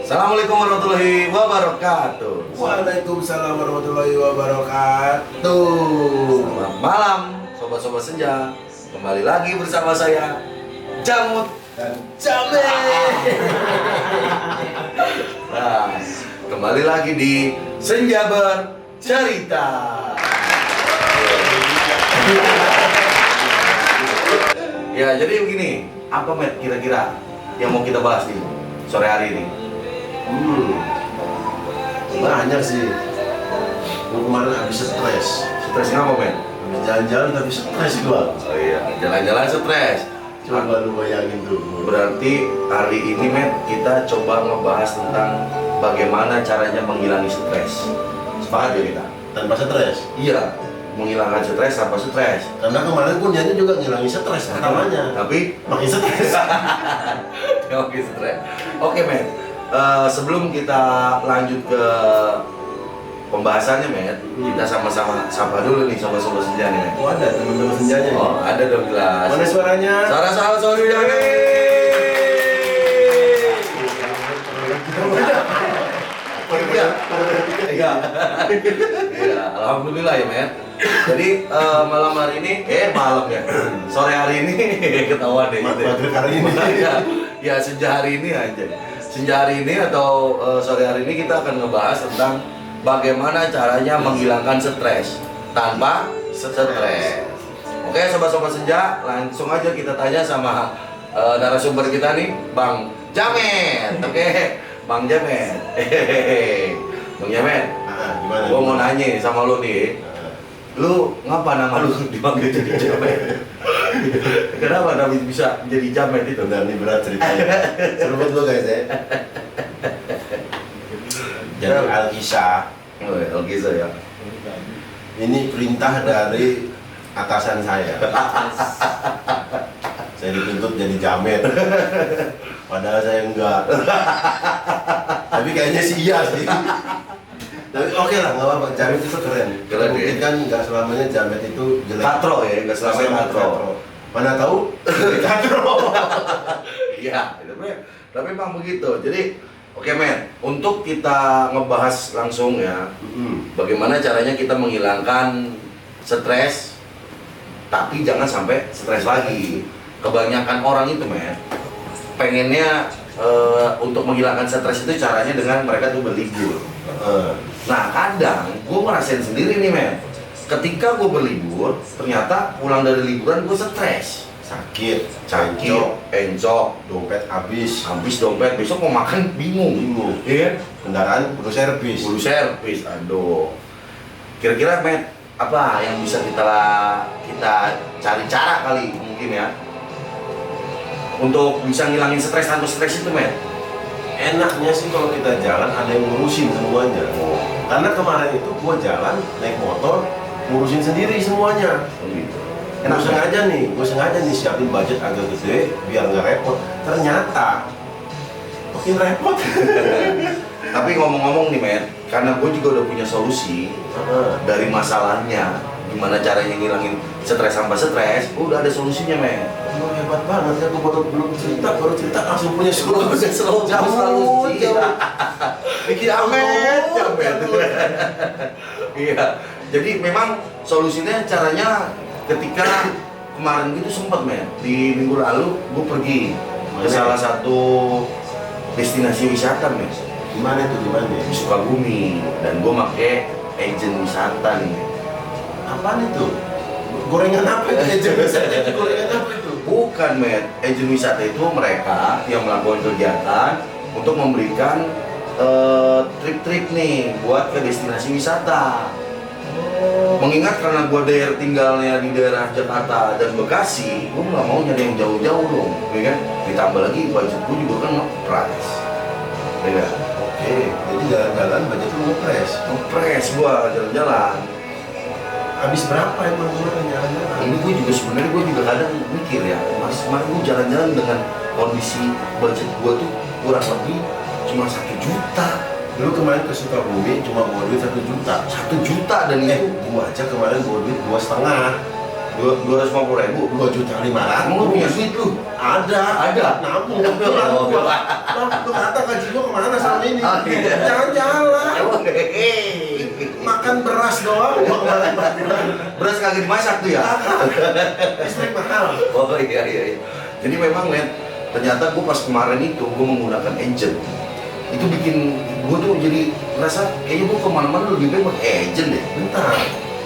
Assalamualaikum warahmatullahi wabarakatuh. Waalaikumsalam warahmatullahi wabarakatuh. Selamat malam, sobat-sobat senja. Kembali lagi bersama saya, Jamut Dan Jamil. Nah, kembali lagi di Senja Bercerita. Ya, jadi begini, apa Met kira-kira yang mau kita bahas nih sore hari ini? Banyak sih. Gua kemarin habis stres. Stres ngapa, Met? Habis jalan-jalan tapi stres gua. Oh iya, jalan-jalan stres. Coba lu bayangin tuh. Berarti hari ini, Met, kita coba ngebahas tentang bagaimana caranya menghilangi stres. Sepakat ya kita? Tanpa stres. Iya, menghilangkan stres tanpa stres. Karena kemarin pun niatnya juga ngilangin stres pertamanya. Tapi Makin stres. oke, stres. Oke, Met. Sebelum kita lanjut ke pembahasannya, Met, kita sama-sama sapa dulu nih sobat-sobat senja nih, Met. Oh, ada teman-teman senjanya. Oh, ada dong jelas. Mana suaranya? Suara sorry Jani. Iya. Iya, alhamdulillah ya, Met. Jadi malam hari ini, malam ya, sore hari ini ketahuan deh. Gitu. Maghrib hari ini. Ya, senja hari ini aja. Senja hari ini atau sore hari ini kita akan ngebahas tentang bagaimana caranya menghilangkan stres tanpa stres. Oke, sobat-sobat senja, langsung aja kita tanya sama narasumber kita nih, Bang Jamet. Oke, Bang Jamet. Bang Jamet. Gimana? Gua mau nanya sama lu nih. Lu ngapa nama lu dipanggil jadi Jamet? Kenapa namanya bisa jadi Jamet itu? Udah nih berat ceritanya. Seru banget lo guys ya. Jadi Alkisah. Oh, ya, Alkisah ya. Ini perintah dari atasan saya. Saya dituntut jadi jamet. Padahal saya enggak. Tapi kayaknya sih iya sih. Tapi oke lah, nggak apa-apa. Jamet itu keren. Keren, Mungkin ya. kan nggak selamanya jamet itu jelek. Katro ya, nggak selamanya katro. Mana tahu? Jadi katro. Iya, itu men. Tapi memang begitu. Jadi, oke men, untuk kita ngebahas langsung ya, bagaimana caranya kita menghilangkan stres, tapi jangan sampai stres lagi. Kebanyakan orang itu men, pengennya untuk menghilangkan stres itu caranya dengan mereka tuh berlibur. Nah kadang gue ngerasain sendiri nih men, ketika gue berlibur, ternyata pulang dari liburan gue stres, sakit, encok, dompet habis, dompet, besok mau makan bingung, iya, kendaraan perlu servis. Aduh. Kira-kira Met, apa yang bisa kita cari cara kali mungkin ya, untuk bisa ngilangin stres tanpa stres itu Met? Enaknya sih kalau kita jalan ada yang ngurusin semuanya. Karena kemarin itu gua jalan naik motor ngurusin sendiri semuanya. Gitu. Gue sengaja nih siapin budget agak gede biar nggak repot. Ternyata makin repot. Tapi ngomong-ngomong nih Met, karena gue juga udah punya solusi dari masalahnya, gimana caranya ngilangin stres tanpa stres, udah ada solusinya Met. Lu hebat banget ya, gue baru cerita langsung punya solusi. Selalu bikin Jamet. Iya. Jadi memang solusinya caranya ketika kemarin itu sempat men, di minggu lalu gue pergi ke salah satu destinasi wisata men. Gimana itu? Di Sukabumi, dan gue pakai agent wisata nih. Apaan itu? Gorengan apa itu agent wisata? Gorengan apa itu? Bukan men, agent wisata itu mereka yang melakukan kegiatan untuk memberikan trip-trip nih buat ke destinasi wisata. Mengingat karena gue tinggalnya di daerah Jakarta dan Bekasi, gue nggak mau nyari yang jauh-jauh dong, ya kan? Ditambah lagi budget gue juga kan nge-price, ya kan? Oke, jadi jalan-jalan budget lu Nge-price gue jalan-jalan. Habis berapa emang kemarin jalan-jalan? Ini gue juga sebenarnya kadang mikir ya, mas kemarin gue jalan-jalan dengan kondisi budget gue tuh kurang lebih cuma 1 juta. Lu kemarin ke Sukabumi cuma bawa duit 1 juta. 1 juta dan itu Gua aja kemarin bawa duit 2,5. 250.000. 2,5 juta. Emang lu punya duit lu? Ada. Ada? Nabung. Oh, Lu kata gaji gua kemana selama ini? Oh, iya. Jalan-jalan. Emang Makan beras doang. Gua kemarin beras kagak dimasak tuh ya? listrik mahal. Oh iya. Jadi memang men, ternyata gue pas kemarin itu gue menggunakan agent. Itu bikin gue tuh jadi merasa kayaknya gue kemana-mana lebih baik pakai agent deh. Bentar.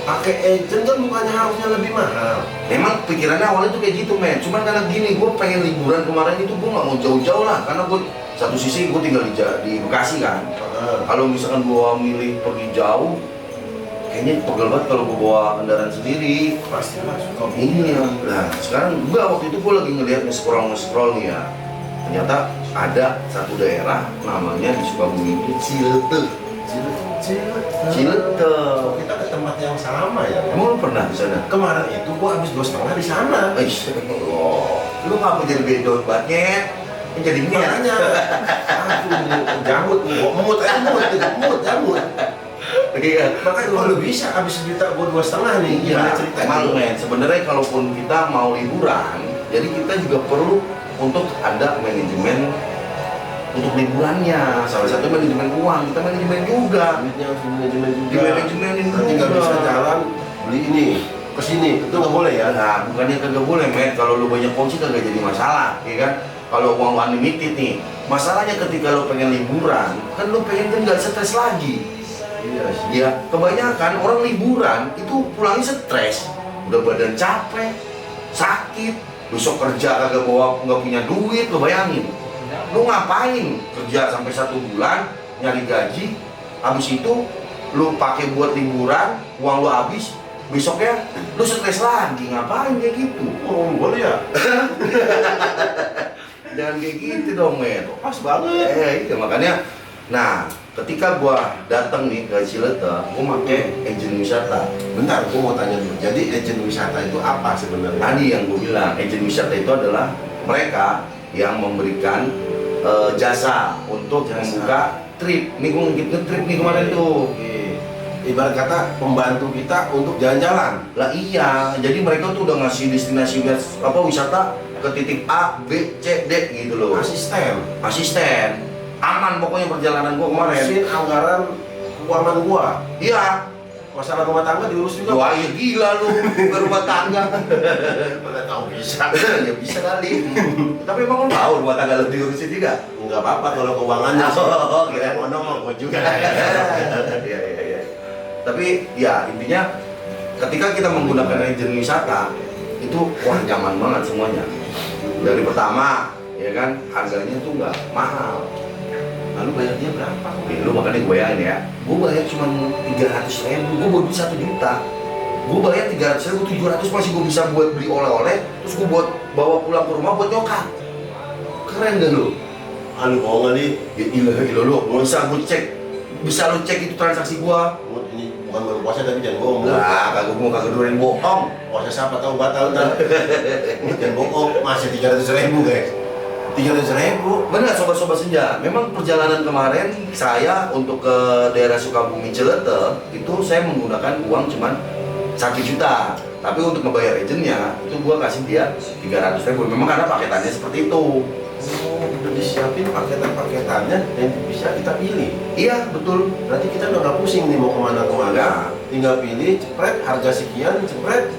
Pakai agent kan bukannya harusnya lebih mahal. Memang pikirannya awalnya tuh kayak gitu men. Cuman karena gini, gue pengen liburan kemarin itu gue nggak mau jauh-jauh lah. Karena gue satu sisi gue tinggal di Bekasi kan. Kalau misalkan gue milih pergi jauh, kayaknya pegel banget kalau gue bawa kendaraan sendiri. Pasti masuk. Iya. Nah sekarang gue waktu itu gue lagi ngeliat nge-scroll nih ya. Ternyata ada satu daerah namanya di Sukabumi itu Cileute. Cileute. Oh, kita ke tempat yang sama ya. Emang lu pernah di sana? Kemarin itu gua habis 2,5 di sana. Lu ngapa jadi bedo banget? Jadi ini Makanya, aduh, jamut nih, gua jamut. Iya. Makanya kalau bisa habis juta gua 2,5 nih. Iya. Gimana ceritanya? Emang men, sebenarnya kalaupun kita mau liburan, jadi kita juga perlu untuk ada manajemen untuk liburannya. Salah satu manajemen uang, kita manajemen juga. Duitnya harus manajemen juga. Di manajemenin Nanti nggak juga. bisa jalan beli ini kesini, itu nggak boleh ya? Nah, bukannya kagak boleh, men. Kalau lu banyak kongsi kagak jadi masalah, ya kan? Kalau uang lu unlimited nih, masalahnya ketika lu pengen liburan, kan lu pengen kan nggak stres lagi. Iya sih. Ya, kebanyakan orang liburan itu pulangnya stres, udah badan capek, sakit, besok kerja kagak nggak punya duit, lu bayangin. Lu ngapain kerja sampai 1 bulan nyari gaji, habis itu lu pakai buat liburan, uang lu habis, besoknya lu stres lagi, ngapain kayak gitu? Oh, boleh ya? Jangan kayak gitu dong, men. Pas banget. Iya makanya. Nah, ketika gua datang nih ke Cileute, gua pakai agen wisata. Bentar, gua mau tanya dulu. Jadi agen wisata itu apa sebenarnya? Tadi yang gua bilang, agen wisata itu adalah mereka yang memberikan jasa untuk membuka trip. Nih gua nge-trip nih kemarin tuh. Oke. Ibarat kata pembantu kita untuk jalan-jalan. Lah iya, jadi mereka tuh udah ngasih destinasi wisata ke titik A, B, C, D gitu loh. Asisten. Aman pokoknya perjalanan gua kemarin. Ngurusin anggaran keuangan gua. Iya. Masalah rumah tangga diurus juga. Wah, ya gila lu, berumah tangga. Mana tahu bisa. Ya bisa kali. Tapi emang lu tahu rumah tangga lu diurusin juga? Enggak apa-apa kalau keuangannya sih. Oh, kira Mau ngomong gua juga. Iya. Tapi ya intinya ketika kita menggunakan agen wisata itu wah nyaman banget semuanya. Dari pertama ya kan harganya tuh nggak mahal. Lalu bayarnya berapa? Lu makanya gue bayangin ya, gue bayar cuma 300.000, gue baru 1 juta. Gue bayar 300.000, 700 masih gue bisa buat beli oleh-oleh, terus gue buat bawa pulang ke rumah buat nyokap. Keren gak lu? Anu bohong nih. Ya ilah lu, bisa lu cek itu transaksi gua. Ini bukan baru puasa tapi jangan bohong. Nah, kagak durin bohong. Puasa siapa tahu batal ntar. Jangan bohong, masih 300.000 guys. 300.000. Benar sobat-sobat senja. Memang perjalanan kemarin saya untuk ke daerah Sukabumi Cileute itu saya menggunakan uang cuman 1 juta. Tapi untuk membayar agennya itu gua kasih dia 300.000. Memang karena paketannya seperti itu. Oh, udah disiapin paketan-paketannya yang bisa kita pilih. Iya betul. Berarti kita udah nggak pusing nih mau kemana-kemana. Nggak. Tinggal pilih, cepret, harga sekian, cepret,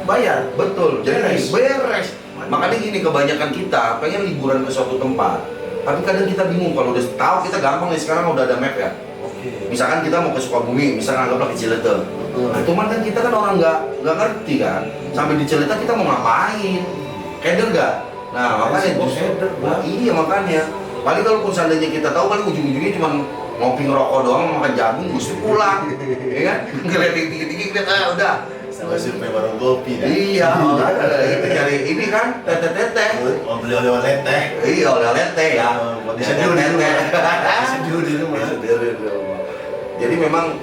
bayar. Betul. Jadi Beres. beres. Makanya gini, kebanyakan kita pengen liburan ke suatu tempat, tapi kadang kita bingung. Kalau udah tahu kita gampang nih, sekarang udah ada map ya. Oke. Misalkan kita mau ke Sukabumi, misalkan anggaplah ke Cileute. Nah, cuman kan kita kan orang nggak ngerti kan. Sampai di Cileute kita mau ngapain? Keder nggak? Nah makanya keder, Wah, iya makanya. Paling kalau pun seandainya kita tahu, paling ujung-ujungnya cuma ngopi ngerokok doang, makan jagung, terus pulang, ya kan? Ngeliat tinggi-tinggi, kita udah. Sama survei warung kopi dah. Iya, itu cari ini kan, tete-tete. Mau beli oleh-oleh teh. Iya, oleh-oleh teh ya. Buat diseduh di rumah. Tete. Diseduh di rumah. Sendiri di rumah. Jadi memang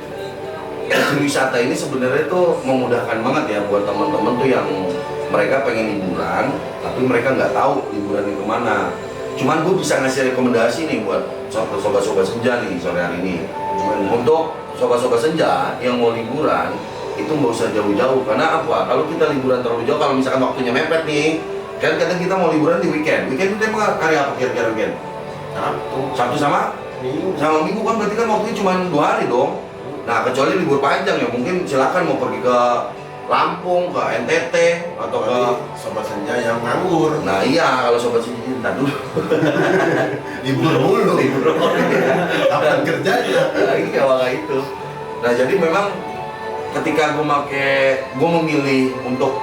wisata ini sebenarnya tuh memudahkan banget ya buat teman-teman tuh yang mereka pengen liburan, tapi mereka nggak tahu liburannya kemana. Cuman gue bisa ngasih rekomendasi nih buat sobat-sobat senja nih sore hari ini. Untuk sobat-sobat senja yang mau liburan, itu nggak usah jauh-jauh. Karena apa? Kalau kita liburan terlalu jauh, kalau misalkan waktunya mepet nih, kan kadang kita mau liburan di weekend. Weekend itu emang hari apa kira-kira weekend? Sabtu sama Minggu kan berarti kan waktunya cuma 2 hari dong. Nah kecuali libur panjang ya mungkin silakan mau pergi ke Lampung, ke NTT atau ke sobat senja yang nganggur. Nah iya kalau sobat senja ntar dulu Libur mulu. Kapan kerjanya? Nah, iya makanya itu. Nah jadi memang ketika gue memilih untuk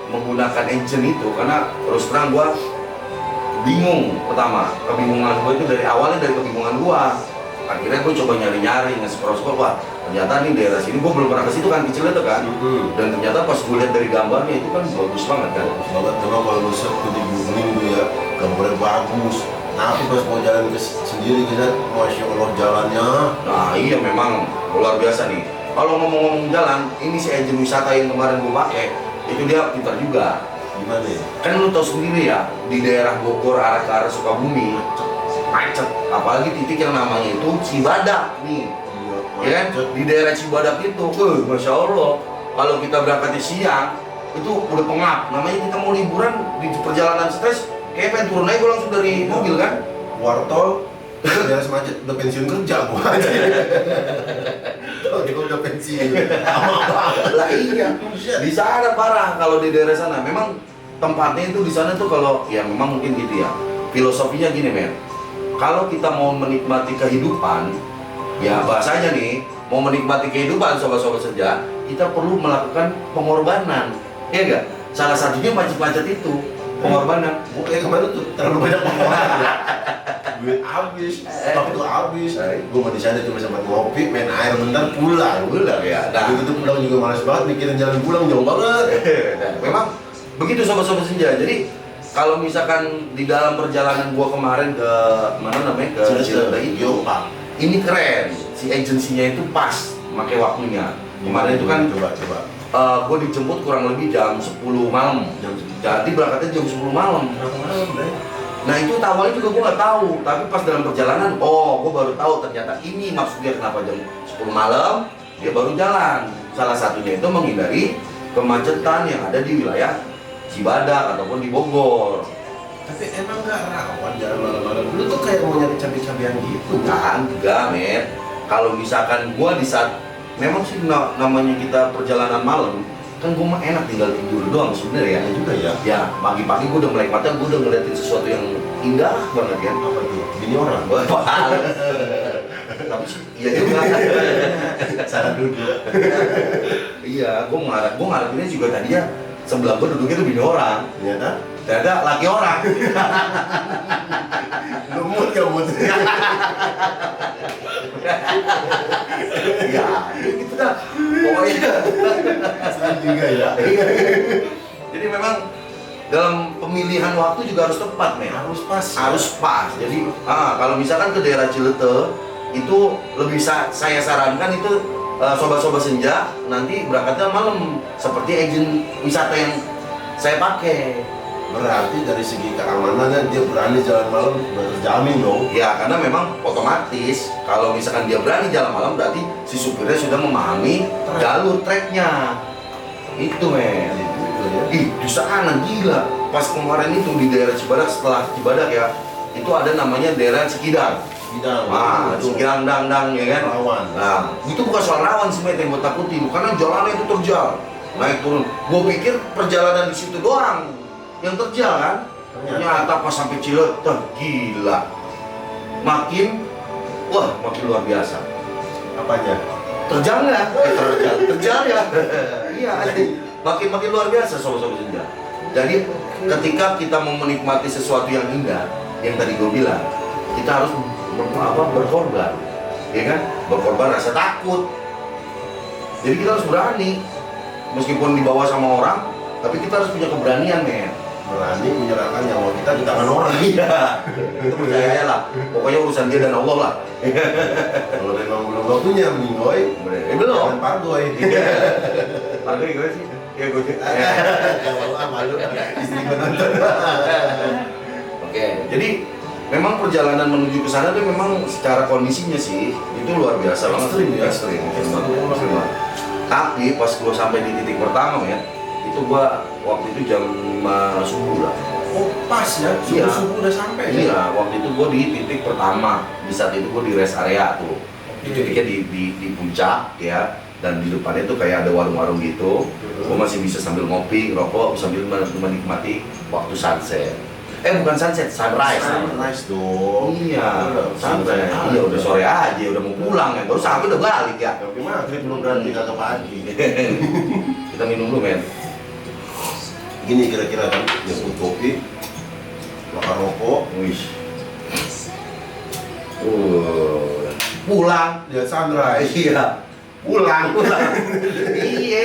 menggunakan agent itu karena terus terang gue bingung. Pertama kebingungan gue itu awalnya dari kebingungan gue. Akhirnya gue coba nyari-nyari, nge-scroll-scroll, wah ternyata nih daerah sini, gue belum pernah ke situ kan, kecil itu kan. Dan ternyata pas gue lihat dari gambarnya itu kan bagus banget kan. Bagus banget, coba kalau lu tuh di Gunung tuh ya, gambarnya bagus. Tapi pas mau jalan ke sendiri kita, Masya Allah jalannya. Nah iya memang luar biasa nih. Kalau ngomong-ngomong jalan, ini si agen wisata yang kemarin gue pakai, itu dia pintar juga. Gimana ya? Kan lu tau sendiri ya, di daerah Bogor arah ke arah Sukabumi, macet. Apalagi titik yang namanya itu Cibadak nih. Ya kan? Di daerah Cibadak itu, Masya Allah, kalau kita berangkat siang, itu udah pengap. Namanya kita mau liburan di perjalanan stres, kayak pengen turun aja gue langsung dari mobil kan. Wartol, beres macet, udah pensiun kerja gua aja. Oh, dia udah pensiun. Lah iya, di sana parah kalau di daerah sana. Memang tempatnya itu di sana tuh kalau ya memang mungkin gitu ya. Filosofinya gini men, kalau kita mau menikmati kehidupan, ya bahasanya nih, mau menikmati kehidupan sobat-sobat senja, kita perlu melakukan pengorbanan, ya enggak? Salah satunya macet-macet itu, pengorbanan. Kayak kemarin tuh terlalu banyak pengorbanan ya. Duit habis, waktu itu habis. Gue mau di sana cuma sempat ngopi, main air bentar, pulang. Pulang ya. Nah, itu pulang juga males banget, mikirin jalan pulang jauh banget. Memang begitu sobat-sobat senja. Jadi kalau misalkan di dalam perjalanan gua kemarin ke mana namanya ke Cileunta itu, ini keren. Si agensinya itu pas pakai waktunya. Kemarin itu kan coba. Gue dijemput kurang lebih jam 10 malam. Jadi berangkatnya jam 10 malam. Nah itu awalnya juga gue nggak tahu, tapi pas dalam perjalanan, gue baru tahu ternyata ini maksudnya kenapa jam 10 malam dia baru jalan. Salah satunya itu menghindari kemacetan yang ada di wilayah Cibadak ataupun di Bogor. Tapi emang nggak rawan jalan malam-malam? Lu tuh kayak mau nyari cabai-cabian gitu kan? Enggak, men. Kalau misalkan gue di saat memang sih namanya kita perjalanan malam, kan gue mah enak tinggal tidur doang sebenarnya ya. Juga ya. Ya pagi-pagi gue udah melek mata, gue udah ngeliatin sesuatu yang indah banget kan. Apa tuh? Bini orang? Tapi sih iya juga. Salah duduk. Iya, gue ngarepinnya juga tadi ya sebelah gue duduknya tuh bini orang. Ternyata laki orang. Lumut ya mut. Ya, gitu dah. Pokoknya. Salah juga ya. Jadi memang dalam pemilihan waktu juga harus tepat, men. Harus pas. Harus pas. Jadi, kalau misalkan ke daerah Cileunta itu lebih saya sarankan itu sobat-sobat senja nanti berangkatnya malam seperti agen wisata yang saya pakai. Berarti dari segi keamanannya dia berani jalan malam terjamin dong. Ya karena memang otomatis kalau misalkan dia berani jalan malam berarti si supirnya sudah memahami jalur treknya. Itu men. Ih di sana gila. Pas kemarin itu di daerah Cibadak, setelah Cibadak ya itu ada namanya daerah Cikidang. Cikidang dang ya kan. Rawan. Nah itu bukan soal rawan sih men yang gue takutin karena jalannya itu terjal naik turun. Gue pikir perjalanan di situ doang yang terjal kan, ternyata pas sampai Cileunta gila, makin luar biasa. Apanya? Terjalnya, terjal ya. Iya, makin luar biasa sobat-sobat senja. Jadi ketika kita mau menikmati sesuatu yang indah, yang tadi gue bilang, kita harus berkorban, ya kan? Berkorban rasa takut. Jadi kita harus berani, meskipun dibawa sama orang, tapi kita harus punya keberanian men. Berani menyerahkan nyawa kita di tangan orang. Iya, itu percaya lah. Pokoknya urusan dia dan Allah lah. Kalau memang belum waktunya minggoy, Belum. jangan pargoy. Pargoy gue sih. Ya gue sih. Malu, istri gue nonton. Oke, jadi memang perjalanan menuju ke sana tuh memang secara kondisinya sih itu luar biasa banget. Ekstrim banget. Tapi pas gue sampai di titik pertama ya, itu gua waktu itu jam 5 subuh lah. Oh pas ya, Iya. subuh udah sampai. Iya, waktu itu gue di titik pertama. Di saat itu gue di rest area tuh. Di titiknya di puncak ya. Dan di depannya tuh kayak ada warung-warung gitu. Gue masih bisa sambil ngopi, rokok, sambil menikmati waktu sunset. Bukan sunset, sunrise. Sunrise dong. Iya, sunrise. Iya, udah sore aja, udah mau pulang ya. Baru sampai udah balik ya. Tapi maghrib belum berarti kagak pagi. Kita minum dulu, men. Gini kira-kira kan, nyebut kopi, bakar rokok, Wih. Pulang. lihat sunrise. Iya. Pulang. Iya.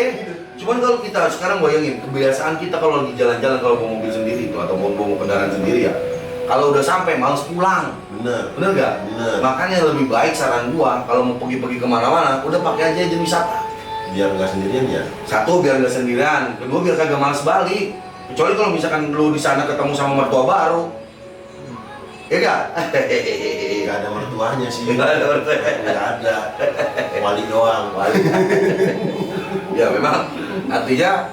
Cuman kalau kita sekarang bayangin kebiasaan kita kalau lagi jalan-jalan kalau bawa mobil sendiri itu atau bawa kendaraan sendiri ya, kalau udah sampai males pulang. Bener Gak? Bener. Makanya lebih baik saran gua kalau mau pergi kemana-mana udah pakai aja agent wisata. Biar nggak sendirian ya. Satu biar nggak sendirian, kedua biar kagak males balik. Kecuali kalau misalkan lu di sana ketemu sama mertua baru. Ya gak? Nggak ada mertuanya sih. Nggak ada mertua. Nggak ada. Wali doang. Ya memang artinya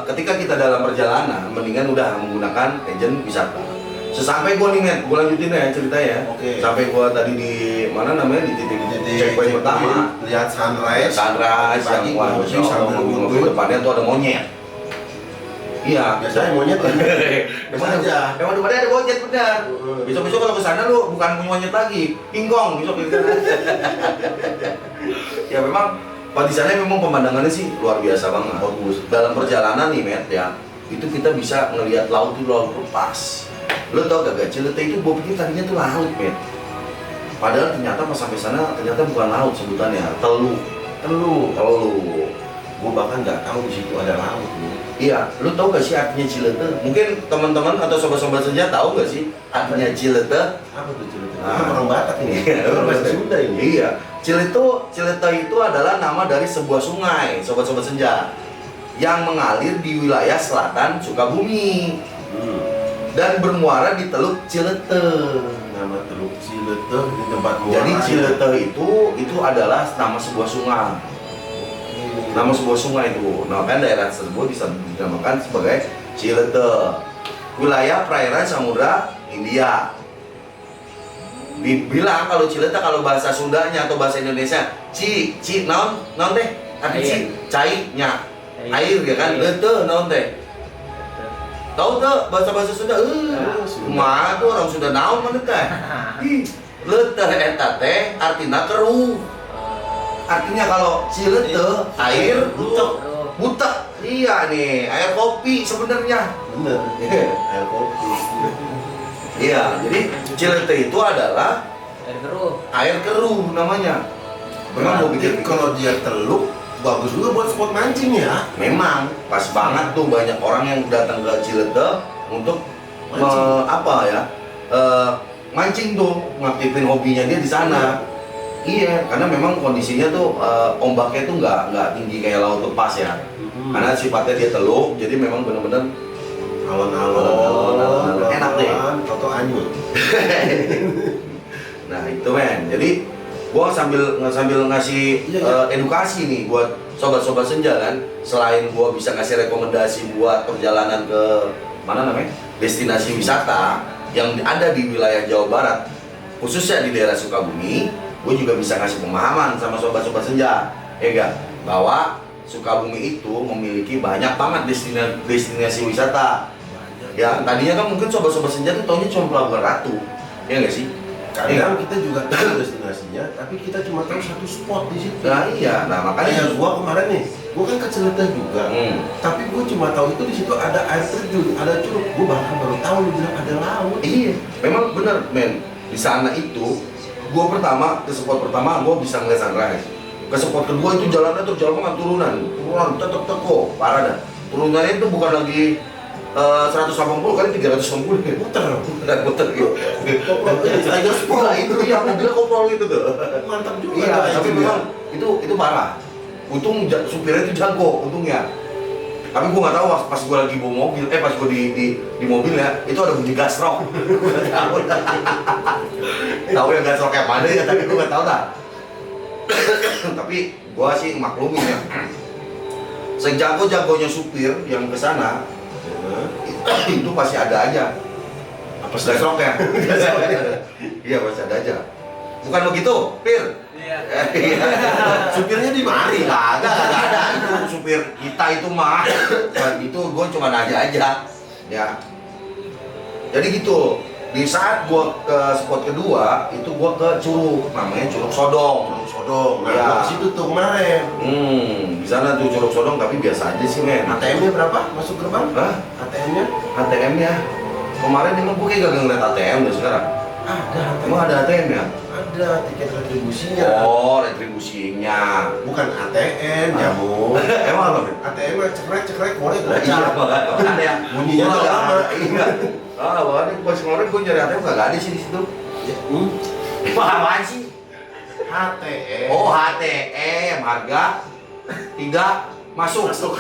ketika kita dalam perjalanan mendingan udah menggunakan agent wisata. Sesampai gua nih men, gua lanjutin ya ceritanya. Oke. Sampai gua tadi di mana namanya di titik checkpoint pertama. Lihat sunrise. Sunrise yang wah ngopi masya Allah, sambil mobil ngebut. depannya tuh ada monyet. Iya. Biasanya monyet kan. Emang aja. Emang depannya ada monyet benar. Besok-besok kalau kesana lu bukan punya monyet lagi, ingkong besok gitu. Ya memang di sana memang pemandangannya sih luar biasa banget. Bagus. Dalam perjalanan nih Met ya, itu kita bisa ngelihat laut itu laut lepas. Lo tau gak Cilete itu gue pikir tadinya tuh laut Met. Padahal ternyata pas sampai sana ternyata bukan laut sebutannya, teluk. Gue bahkan nggak tahu di situ ada laut nih. Iya, lu tau gak sih artinya Cilete? Mungkin teman-teman atau sobat-sobat senja tahu gak sih artinya Cilete? Apa tuh Cilete? Ah. Orang Batak ini. Orang Orang Batak. Sunda ini. Iya, Cilete itu adalah nama dari sebuah sungai, sobat-sobat senja, yang mengalir di wilayah selatan Sukabumi dan bermuara di Teluk Cilete. Nama Teluk Cilete di tempat gua. Jadi Cilete itu adalah nama sebuah sungai. Nama sebuah sungai itu. Nah, kan daerah tersebut dinamakan sebagai Cilete. Wilayah perairan Samudra Hindia. Dibilang kalau Cilete kalau bahasa Sundanya atau bahasa Indonesia, naon teh? Arti ci, cai-nya. Air ya kan? Lete naon teh? Tahu tuh bahasa Sunda? Kumaha tuh orang Sunda naon mana teh? Ih, lete eta teh artina keruh. Artinya kalau Cilete air butek. Iya nih, air kopi sebenarnya. Bener. Air kopi. Iya, jadi Cilete itu adalah air keruh namanya. Memang mau Berarti bikin kalau dia teluk bagus juga buat spot mancing ya. memang pas banget tuh banyak orang yang datang ke Cilete untuk Mancing. mancing tuh, ngaktifin hobinya dia di sana. Iya, karena memang kondisinya tuh ombaknya tuh nggak tinggi kayak laut lepas ya. Karena sifatnya dia teluk, jadi memang bener-bener Alon-alon. Enak deh. Toto anyut. Nah itu men, jadi gua sambil ngasih Iya. edukasi nih buat sobat-sobat senja kan. Selain gua bisa ngasih rekomendasi buat perjalanan ke mana namanya destinasi wisata yang ada di wilayah Jawa Barat, khususnya di daerah Sukabumi, gue juga bisa ngasih pemahaman sama sobat-sobat senja, ya enggak? Bahwa Sukabumi itu memiliki banyak banget destinasi wisata. Ya tadinya kan mungkin sobat-sobat senja tuh taunya cuma Pelabuhan Ratu, ya nggak sih? Kadang kita juga tahu destinasinya, tapi kita cuma tahu satu spot di situ. Nah iya, nah makanya Kayak gua kemarin nih, gua kan ke Cilete juga. Tapi gua cuma tahu itu di situ ada air terjun, ada curug. Gua bahkan baru tahu lu bilang ada laut. iya, memang bener men. Di sana itu, gua pertama ke spot pertama gua bisa ngeliat sunrise. Ke spot kedua itu jalannya tuh jalan banget turunan, tetep kok parah dah. Turunannya itu bukan lagi 180 kali 360 ya. Puter gitu. Tiger Sport itu yang mobilnya koprol itu tuh. Mantap juga. Iya, kayak tapi gitu ya. memang itu parah. Untung supirnya itu jago, untungnya. Tapi gua nggak tahu pas gua lagi bawa mobil, pas gua di mobil ya, itu ada bunyi gas rock. Tahu yang gas rock kayak mana ya, tapi gua nggak tahu dah. Tapi gua sih maklumin ya. Sejago-jagonya supir yang kesana, itu pasti ada aja. Apa sih? Gasroknya. Iya pasti ada aja. Bukan begitu, Pir? Iya. Iya. Supirnya di mari. Kagak ada itu supir kita itu mah. Itu gue cuma nanya aja. Ya. Jadi gitu. Di saat gue ke spot kedua, itu gue ke Curug, namanya Curug Sodong. Sodong. Nah, Iya. gua ke situ tuh kemarin. Di sana tuh Curug Sodong tapi biasa aja sih men. ATM-nya berapa masuk gerbang? Hah? ATM-nya? ATM-nya? Kemarin emang gue kayak gak ngeliat ATM deh sekarang. Ada ATM. Emang ada ATM ya? Ada tiket retribusinya. Oh, retribusinya. Bukan ATM, nyamuk. Emang apa men? ATM mah cekrek-cekrek boleh Lah iya, gocap. makanya ya. Bunyinya Gua tuh nggak lama. ada. Iya. Ah, makanya pas kemarin gue nyari ATM nggak ada sih di situ. Apaan sih? HTM. Oh, HTM harga 3 masuk. Masuk.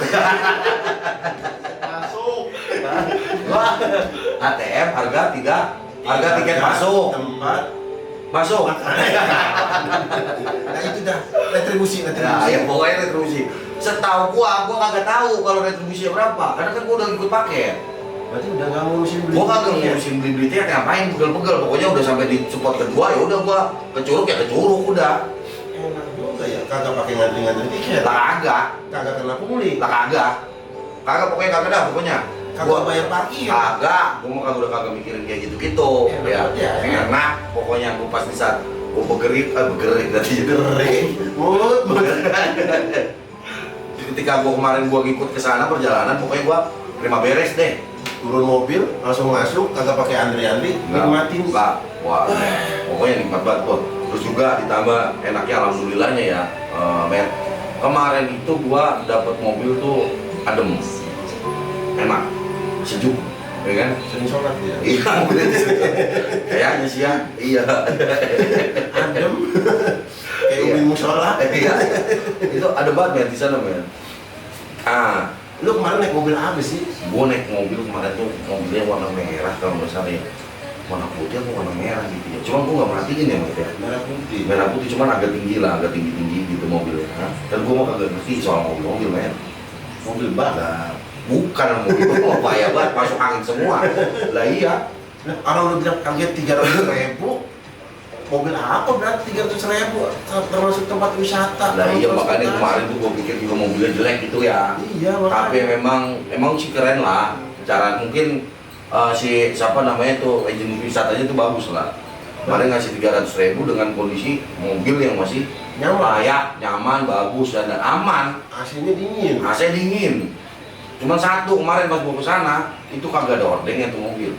Wah, HTM harga 3 harga tiket masuk. Tempat. Masuk. Nah itu dah retribusi. Nah, ya pokoknya retribusi. Setahu gua kagak tahu kalau retribusinya berapa. Karena kan gua udah ikut paket. Berarti udah nggak ngurusin beli. Gua kagak ngurusin beli tiket, ngapain pegel-pegel. Pokoknya udah sampai di spot kedua ya udah gua ke Curug ya ke Curug udah. Enak juga ya, kagak pakai ngantri-ngantri tiket. Lah kagak, Kagak kena pungli. lah kagak. Kagak pokoknya kagak dah pokoknya. Kagak bayar parkir. Kagak, gua mah kagak udah kagak mikirin kayak gitu-gitu. Enak Ya, aja, enak. Pokoknya gua pas di saat gua begerik berarti Gering. Mulut. Ketika gua kemarin gua ngikut ke sana perjalanan pokoknya gua terima beres deh. Turun mobil langsung masuk, kagak pakai antri-antri, nikmatin. Enggak. Wah, pokoknya nikmat banget gua. Terus juga ditambah enaknya alhamdulillahnya ya, Matt. Kemarin itu gua dapet mobil tuh adem. Enak. Sejuk. Ya kan? Sering sholat ya. Iya, mobilnya di situ. Kayaknya sih ya. Iya. Adem. Kayak Iya. umin musola. Iya. Itu ada banget men di sana men. Ah, Lu kemarin naik mobil apa sih? gue naik mobil kemarin tuh mobilnya warna merah kalau nggak salah ya. Warna putih atau warna merah gitu ya. Cuma gue nggak merhatiin ya mas ya. Merah putih. Merah putih cuman agak tinggi lah, agak tinggi gitu mobilnya. Dan gue mau kagak ngerti soal mobil men. Mobil balap. Bukan mobil gue bahaya banget, masuk angin semua. Lah iya. Nah, orang udah bilang kaget 300.000. Mobil apa berarti 300.000? Termasuk tempat wisata. Lah iya termasuk makanya transportasi. kemarin tuh gue pikir juga mobilnya jelek gitu ya. Iya makanya. Tapi memang sih keren lah. Cara mungkin si siapa namanya tuh agen wisatanya tuh bagus lah. Kemarin ngasih 300.000 dengan kondisi mobil yang masih Nyaman. layak, nyaman, bagus dan aman. AC-nya dingin. AC dingin. Cuman satu kemarin pas gua kesana itu kagak ada ordengnya tuh mobil.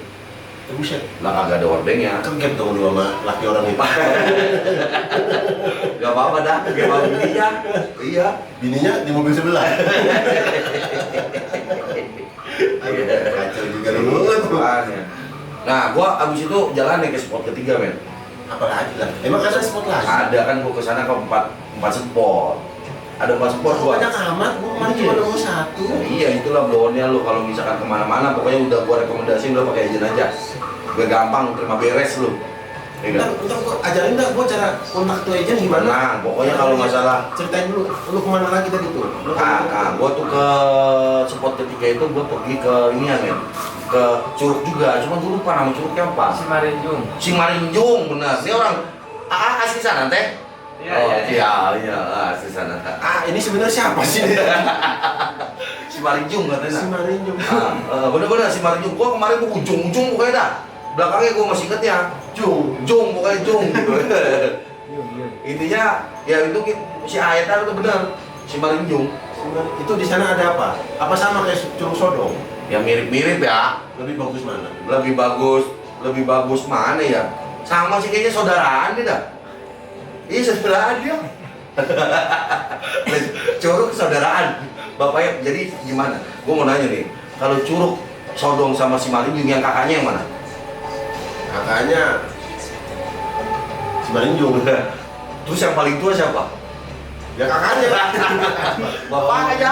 Buset. Lah kagak ada ordengnya. Kegep dong lu sama laki orang itu. Gak apa-apa dah, kayak mau bininya. Iya. Bininya di mobil sebelah. Iya. Kacau juga lu. Makanya. Nah, gua abis itu jalan nih ke spot ketiga men. Apalagi lah. Emang ada spot lagi? Ada kan gua kesana ke empat spot. Ada 4 spot Kok gua. banyak amat, gua kemarin cuma nemu satu. Iya itulah blowonnya lu kalau misalkan kemana-mana pokoknya udah gua rekomendasiin lu pakai agen aja. Biar gampang terima beres lu. Iya. Ntar gua ajarin dah gua cara kontak tuh agent gimana. Nah, pokoknya kalau masalah ceritain dulu, lu kemana lagi tadi tuh? Lu gua tuh ke spot ketiga itu gua pergi ke ini ya men, ke Curug juga, cuma dulu lupa nama curugnya apa? Simarinjung. Simarinjung benar. Dia orang asli sana teh. Iya, Oh, iya. iya, asli sana. ini sebenarnya siapa sih? Simarinjung katanya. Simarinjung. Bener-bener Simarinjung. Gua kemarin gua ujung pokoknya dah. Belakangnya gua masih inget ya. Jung pokoknya Jung gitu. Intinya ya itu si Ayatan itu bener Simarinjung. Itu di sana ada apa? Apa sama kayak Curug Sodong? Ya mirip-mirip ya. Lebih bagus mana? Lebih bagus mana ya? Sama sih kayaknya saudaraan nih dah. Iya saudaraan dia. Curug saudaraan. Bapaknya jadi gimana? Gue mau nanya nih, kalau Curug Sodong sama Simarinjung yang kakaknya yang mana? Kakaknya Simarinjung. Terus yang paling tua siapa? Ya kakaknya. Bapak aja.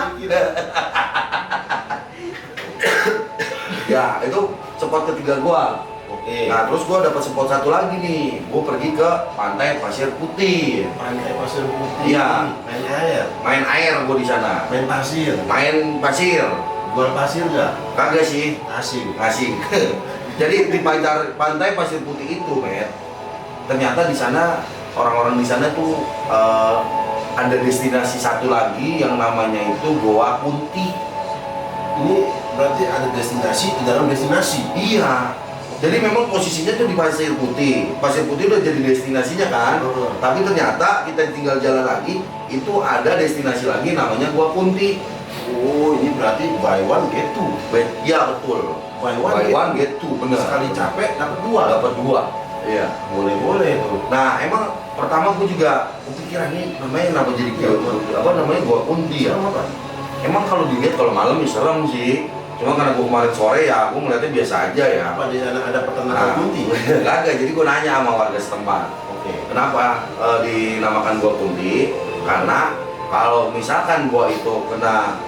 Ya itu spot ketiga gua. Oke. Nah terus gua dapat spot satu lagi nih. Gua pergi ke pantai Pasir Putih. Pantai Pasir Putih. Iya. Main air. Main air gua di sana. Main pasir. Main pasir. Jual pasir nggak? Kagak sih, Asing. asing. Jadi di pantai Pasir Putih itu, Met, ternyata di sana orang-orang di sana tuh ada destinasi satu lagi yang namanya itu Goa Kunti. Ini berarti ada destinasi di dalam destinasi. Iya. Jadi memang posisinya tuh di Pasir Putih. Pasir Putih udah jadi destinasinya kan. Tapi ternyata kita tinggal jalan lagi, itu ada destinasi lagi namanya Goa Kunti. Oh, ini berarti buy one get two. Iya betul. Buy One get two, bener. Sekali capek dapat dua. Dapat dua. Iya. Boleh tuh. Nah, emang pertama gue juga kepikiran nih namanya kenapa jadi apa namanya Goa Kunti ya? Serem apa? Emang kalau dilihat kalau malam ya serem sih. Cuma karena gue kemarin sore ya, gue melihatnya biasa aja ya. Apa di sana ada peternakan kunti? Kagak, jadi gue nanya sama warga setempat. Oke. Kenapa dinamakan Goa Kunti? Karena kalau misalkan gua itu kena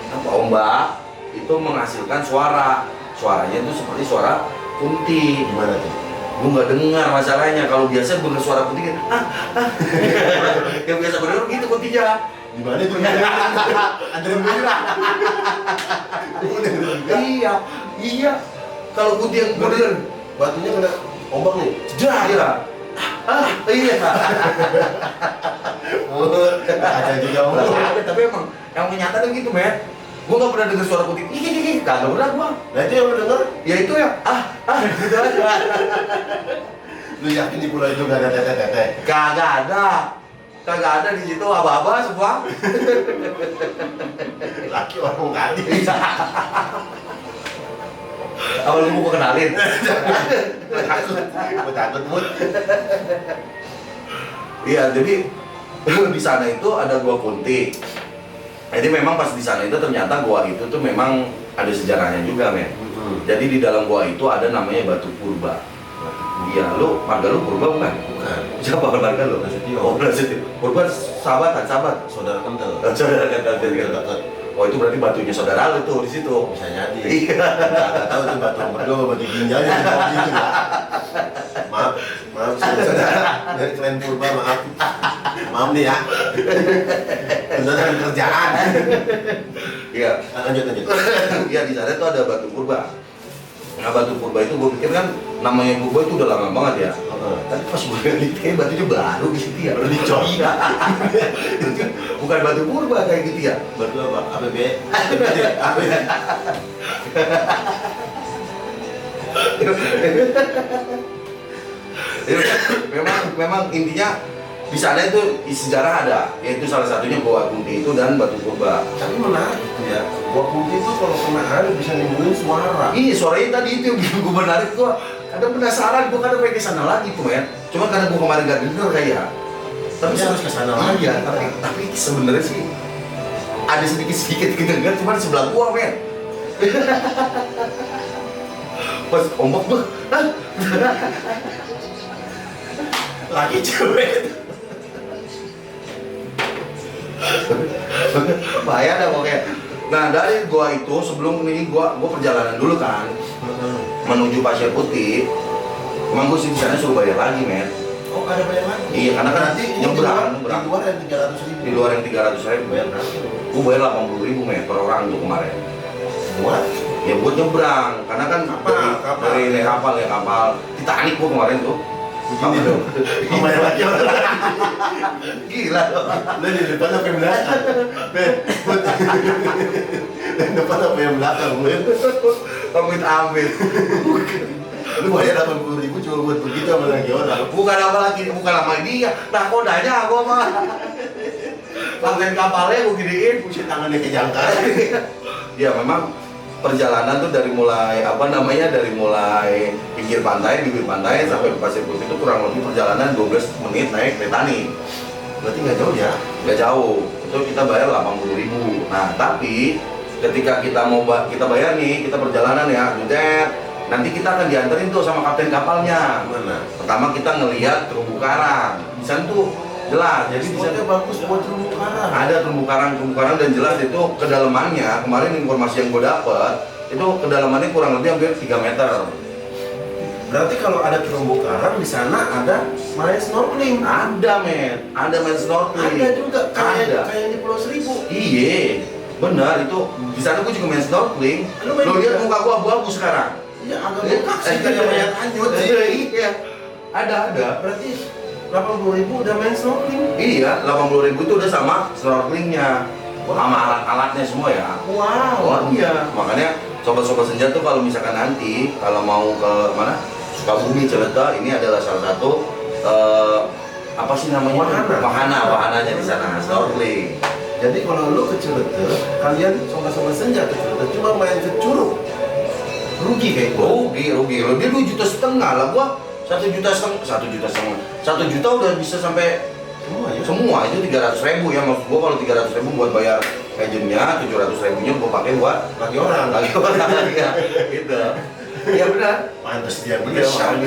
apa ombak, itu menghasilkan suara. Suaranya itu seperti suara kunti. Gimana tuh? Gue nggak dengar masalahnya. Kalau biasa dengar suara kunti kan, yang biasa bener gitu kuntinya. Gimana tuh? Ada yang bilang. Iya, iya. Kalau kunti yang bener, Batunya kena ombak nih. jah, iya. Iya. Ada juga ombak. Ada, tapi emang yang menyatakan gitu, men. Gue nggak pernah dengar suara kunti. Kagak pernah gua. Nah itu yang lu denger? Ya itu ya, gitu aja. Lu yakin di pulau itu gak ada tete-tete? Kagak ada di situ aba-aba semua. Laki orang gadis. Awal lu mau kenalin. Gue takut mut. Iya, jadi di sana itu ada Goa Kunti. Jadi memang pas di sana itu ternyata gua itu tuh memang ada sejarahnya juga, men. Jadi di dalam gua itu ada namanya Batu Purba. Iya, marga lu Purba bukan? Bukan. Siapa marga lu? Prasetyo. Oh, Prasetyo. Purba sahabat. Saudara kental. Saudara kental. Dekat. Oh, itu berarti batunya saudara lu tuh di situ. Bisa jadi. Iya. Nggak tahu itu batu berdua, batu ginjalnya di bawah gitu ya. Maaf saudara dari klan Purba, maaf nih ya. Beneran kerjaan. Iya. Lanjut. Iya, di sana tuh ada Batu Purba. Nah, Batu Purba itu gue pikir kan namanya Purba itu udah lama banget ya. Tapi pas gue lihat kayak batunya baru di situ ya. Baru dicor. Iya. Bukan Batu Purba kayak gitu ya. Batu apa? APB. Memang intinya di sana itu sejarah ada, yaitu salah satunya Goa Kunti itu dan Batu Purba. Tapi menarik gitu ya. Gua kunti itu kalau kena air bisa nimbulin suara. Iya, suaranya tadi itu yang bikin gue menarik. Gue kadang penasaran, gue kadang pengen kesana lagi tuh, men. Cuma karena gue kemarin gak denger kayak. Tapi harus kesana lagi. Iya, tapi sebenarnya sih ada sedikit kedengar, cuma di sebelah gua, men. Pas ombak tuh, Lagi cewek. bahaya dah pokoknya. Nah, dari gua itu sebelum ini gua perjalanan dulu kan menuju Pasir Putih. Emang gua sih di sana suruh bayar lagi, men. Oh, ada bayar lagi? Iya, karena kan nanti nyebrang. di luar yang 300.000. Di luar yang 300.000 bayar berapa? gua bayar 80.000, men, per orang untuk kemarin. Buat? Ya buat nyebrang, karena kan Kapal. dari naik kapal Titanic gua kemarin tuh. Begini dong. Bayar lagi orang. Gila loh. Lu di depan apa yang belakang? Di depan apa yang belakang? Amit-amit. Lu bayar 80.000 cuma buat begitu sama lagi orang. Bukan sama dia. Nah, kodanya gua mah. Lantai kapalnya gua giniin. Pusing tangannya ke jangkar. Ya memang perjalanan tuh dari mulai dari mulai pinggir pantai, bibir pantai sampai ke Pasir Putih itu kurang lebih perjalanan 12 menit naik Titanic. Berarti nggak jauh ya? Nggak jauh, itu kita bayar 80.000. Nah, tapi ketika kita bayar nih, kita perjalanan ya, budet, nanti kita akan dianterin tuh sama kapten kapalnya. Mana? Pertama kita ngelihat terumbu karang. Di sana tuh jelas, jadi di sana Spotnya bagus buat terumbu karang. ada terumbu karang dan jelas itu kedalamannya. Kemarin informasi yang gue dapet itu kedalamannya kurang lebih hampir 3 meter. Berarti kalau ada terumbu karang di sana ada main snorkeling. Ada, men, ada main snorkeling. Ada juga Ada. kayak di Pulau Seribu. Iya, Benar itu. Di sana gue juga main snorkeling. Lo lihat muka gue abu-abu sekarang. Iya, agak bengkak sih kayak mayat hanyut sih. Iya. Ada. Berarti 80.000 udah main snorkeling? Iya, 80.000 itu udah sama snorkelingnya, sama alat-alatnya semua ya. Wow. Oh iya, makanya sobat-sobat senja tuh kalau misalkan nanti kalau mau ke mana Sukabumi, Cileter, ini adalah salah satu apa sih namanya? Wahananya di sana, snorkeling. Jadi kalau lu ke Cileter, kalian sobat-sobat senja ke Cileter cuma main ke Curug, rugi kayak gua. Rugi. Lo dia 2,5 juta lah, gua 1,5 juta, 1 juta udah bisa sampai semua itu 300.000 ya. Maksud gua kalau 300.000 buat bayar agentnya, 700.000-nya gua pakai buat Lagi orang ya, gitu. Iya benar. Pantes dia Iya, besar.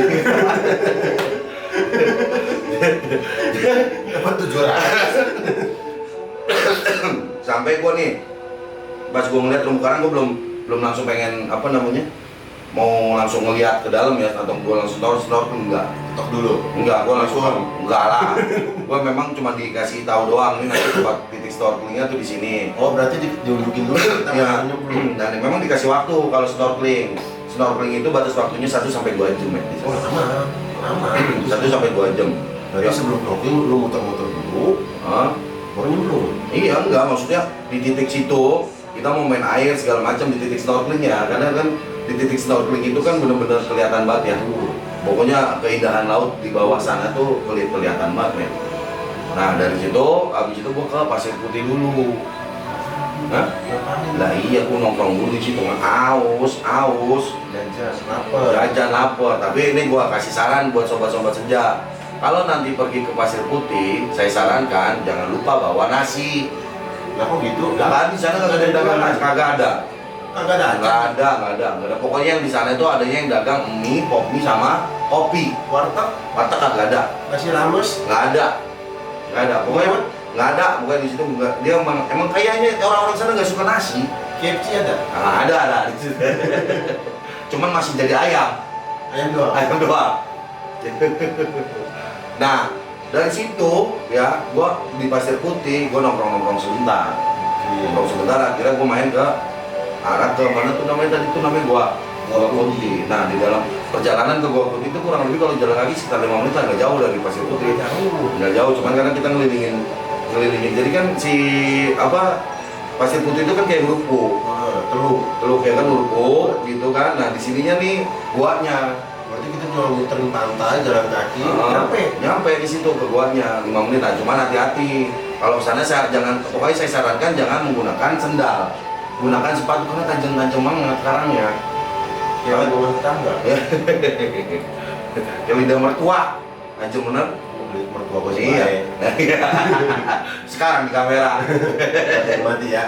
Dapat 700. Sampai gua nih pas gua ngeliat terumbu karang, gua belum langsung pengen apa namanya mau langsung ngeliat ke dalam ya, atau gua langsung snorkel Tok dulu. enggak, gua langsung enggak lah. Gua memang cuma dikasih tahu doang nih nanti tempat titik snorkelingnya tuh di sini. Oh, berarti diunjukin dulu kita Ya, nyemplung. dan memang dikasih waktu kalau snorkeling. Snorkeling itu batas waktunya 1-2 jam ya. Oh, lama. 1-2 jam. Berarti sebelum snorkeling lu muter-muter dulu, Hah? baru nyemplung. Iya enggak, maksudnya di titik situ kita mau main air segala macam di titik snorkeling ya, karena kan di titik snorkeling itu kan benar-benar kelihatan banget ya. Pokoknya keindahan laut di bawah sana tuh kelihatan banget ya. Nah dari situ, abis itu gua ke Pasir Putih dulu. Hah? Lah iya, gua nongkrong dulu di situ, aus. Jajan lapar. Tapi ini gua kasih saran buat sobat-sobat senja. Kalau nanti pergi ke Pasir Putih, saya sarankan jangan lupa bawa nasi. Lah kok gitu? Di sana kagak ada yang dagang nasi, kagak ada. Nggak ada. Pokoknya yang di sana itu adanya yang dagang mie, pop mie sama kopi. Warteg Warteg kagak ada. nasi rames. Nggak ada. Pokoknya nggak ada. Pokoknya di situ nggak. Dia emang kayaknya orang-orang sana nggak suka nasi. KFC ada. Nah, ada di situ. Cuman masih jadi ayam. Ayam doang. Nah dari situ ya, gua di Pasir Putih, gua nongkrong sebentar. Akhirnya gua main ke arah ke mana tuh namanya tadi tuh namanya Gua Putih. Nah di dalam perjalanan ke Gua Putih itu kurang lebih kalau jalan kaki sekitar 5 menit, nggak jauh dari Pasir Putih. Nggak jauh, cuman karena kita ngelilingin. Jadi kan si Pasir Putih itu kan kayak ruko, teluk ya kan ruko gitu kan. Nah di sininya nih guanya. Berarti kita cuma muterin pantai, jalan kaki, nyampe di situ ke guanya 5 menit. Nah, cuman hati-hati. Kalau ke sana pokoknya saya sarankan jangan menggunakan sendal. Gunakan sepatu karena tajam-tajam banget sekarang ya. Ya, rumah tetangga. Ya lidah mertua. Tajam bener. Beli mertua gua sih. Iya. Sekarang di kamera. Mati ya.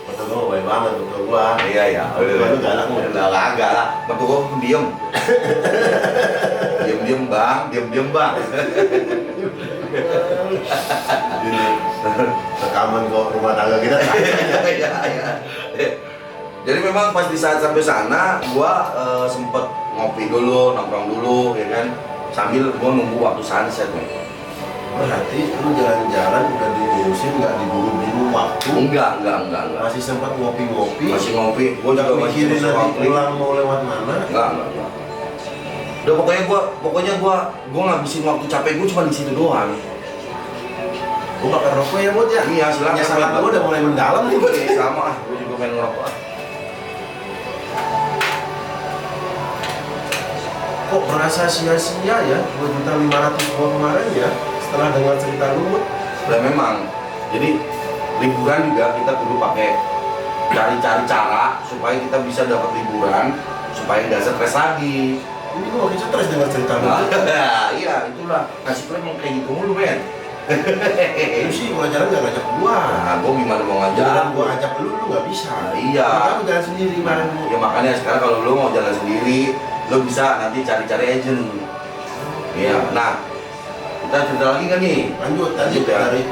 Mertua gua baik banget, mertua gua. Iya. Mertua lu galak nggak? Enggak lah. Mertua gua diem. Diem bang. Ini rekaman kok rumah tangga kita. Iya. Jadi memang pas di saat sampai sana, gua sempet ngopi dulu, nongkrong dulu, ya kan, sambil gua nunggu waktu sunset nih. Berarti lu jalan-jalan udah diurusin, nggak diburu-buru waktu? Enggak. Masih sempat ngopi-ngopi? Masih ngopi. Gua Nggak juga masih mikirin nanti ngopi. pulang mau lewat mana? Enggak. Udah pokoknya gua ngabisin waktu capek gua cuma di situ doang. Gua bakar rokok ya, Bud ya? Iya, silakan. Penyesalan gua udah mulai mendalam nih, Bud. Sama gua juga pengen ngerokok. Kok merasa sia-sia ya 2.500.000 gua kemarin ya setelah dengar cerita lu, Bud? Dan memang jadi liburan juga kita kudu pakai cari-cari cara supaya kita bisa dapat liburan supaya nggak stres lagi. Ini gua makin stres dengar cerita lu. Iya, itulah nasib lo emang kayak gitu mulu, Ben. Lu sih kalau jalan nggak ngajak gua. Nah, gua gimana mau ngajak? Jalan gua ajak lu nggak bisa. Iya. Kamu jalan sendiri kemarin. Ya makanya sekarang kalau lo mau jalan sendiri, lo bisa nanti cari-cari agent. Iya. Nah, kita cerita lagi kan nih? Lanjut ya. dari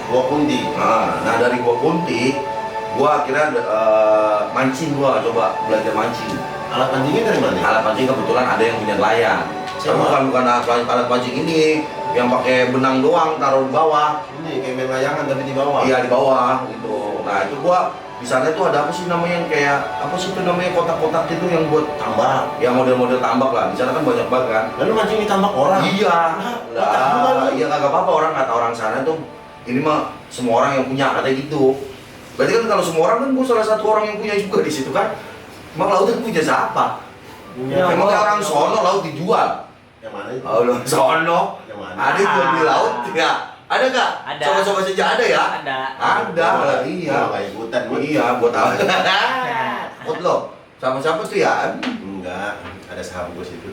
Gua Kunti. Nah dari Gua Kunti, gua akhirnya mancing, gua coba belajar mancing. Alat mancingnya dari mana? Alat mancing kebetulan ada yang punya nelayan. Siapa? Bukan alat mancing ini. yang pakai benang doang taruh di bawah. Ini kayak main layangan tapi di bawah. Iya di bawah gitu. Nah itu gua di sana itu ada apa sih namanya yang kayak apa sih itu namanya kotak-kotak itu yang buat Tambak. ya model-model tambak lah. Di sana kan banyak banget kan. Lalu mancing di tambak orang. Iya. kotak juga lu. Iya kagak apa-apa, orang kata orang sana tuh ini mah semua orang yang punya katanya gitu. Berarti kan kalau semua orang kan gua salah satu orang yang punya juga di situ kan. Emang lautnya punya siapa? Punya Emang kayak apa? orang sono laut dijual. Yang mana itu? Oh, lu sono. Yang mana? Ada yang jual di laut ya. Ada nggak? Ada. Coba-coba saja ada ya. Ada. Ada lah, iya. Oh, kayak ikutan gua. Iya, buat apa? Buat lo. Sama siapa tuh ya? Enggak, ada sahabat gua situ.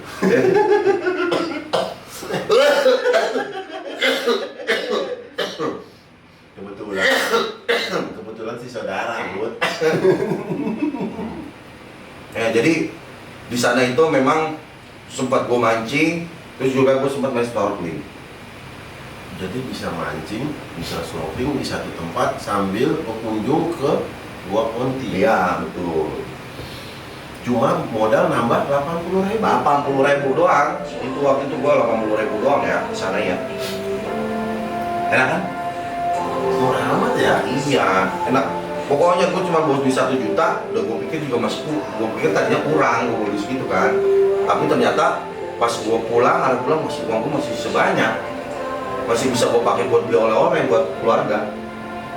Kebetulan. Kebetulan si saudara, Bud. Jadi di sana itu memang sempat gue mancing, terus juga gue sempat main snorkeling. Jadi bisa mancing, bisa snorkeling di satu tempat sambil berkunjung ke Gua Konti. Iya, betul. Cuma modal nambah 80.000. 80.000 doang. Itu waktu itu gue 80.000 doang ya di sana ya. Enak kan? Murah amat ya. Iya, enak. Pokoknya gue cuma bawa duit 1 juta, udah gue pikir juga masih gue pikir tadinya kurang, gue beli segitu kan. Tapi ternyata pas gue pulang, hari pulang masih uang gue masih sebanyak. Masih bisa gue pakai buat beli oleh-oleh buat keluarga.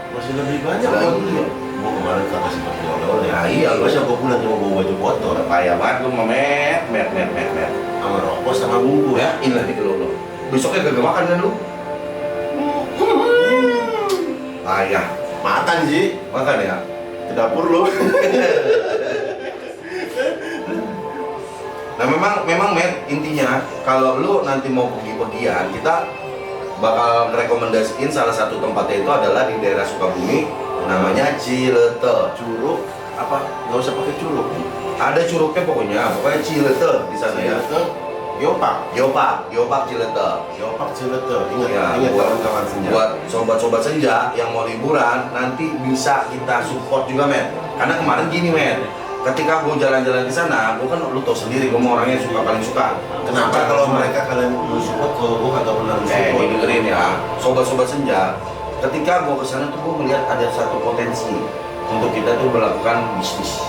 Masih lebih banyak Lah, kan? iya. Gua kemarin kata seperti oleh-oleh. Ya, iya, lu. Masa gua pulang cuma bawa baju kotor, Payah banget lu sama met. sama rokok sama bumbu Ya, inilah nih lo. Besoknya gak makan kan lu? Payah. Makan sih, Makan ya. ke dapur lu. Nah memang Met, intinya kalau lu nanti mau pergi-pergian, kita bakal rekomendasiin salah satu tempatnya itu adalah di daerah Sukabumi, namanya Cilete. Curug apa? Nggak usah pakai curug. Ada curugnya pokoknya Cilete di sana ya. Cilete, Geopark. Geopark Cilete. Geopark Cilete. Ingat, Ya, ingat buat, kawan-kawan senja. buat sobat-sobat senja yang mau liburan nanti bisa kita support juga men. Karena kemarin gini men, ketika gue jalan-jalan di sana, gue kan lu tau sendiri, gue mau orangnya paling suka. Kenapa kalau mereka kalian lu support, kalau gua kagak pernah lu support? Ini dengerin ya, sobat-sobat senja. Ketika gue kesana tuh gue melihat ada satu potensi untuk kita tuh melakukan bisnis.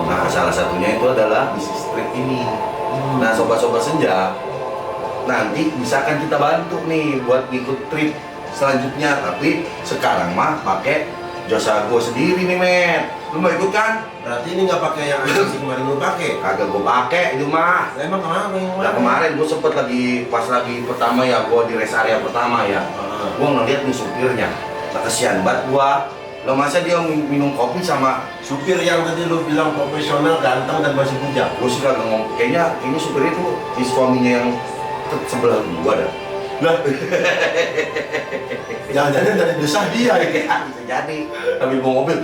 Nah salah satunya itu adalah bisnis trip ini. Nah sobat-sobat senja, nanti misalkan kita bantu nih buat ikut trip selanjutnya. Tapi sekarang mah pakai jasa gue sendiri nih men. Lu mau ikut kan? Berarti ini nggak pakai yang agensi kemarin lu pakai? Kagak gue pakai itu mah. Lah, emang kenapa yang Nah kemarin gue sempet lagi pas lagi pertama ya, gue di rest area pertama ya, gue ngeliat nih supirnya, nah, kesian banget gue. Lo masa dia minum kopi sama supir yang tadi lu bilang profesional, ganteng dan masih bujang? gue sih kagak ngomong, kayaknya supir itu si suaminya yang sebelah gue dah. Lah, jangan-jangan dari desah dia ya? Bisa jadi, tapi bawa mobil.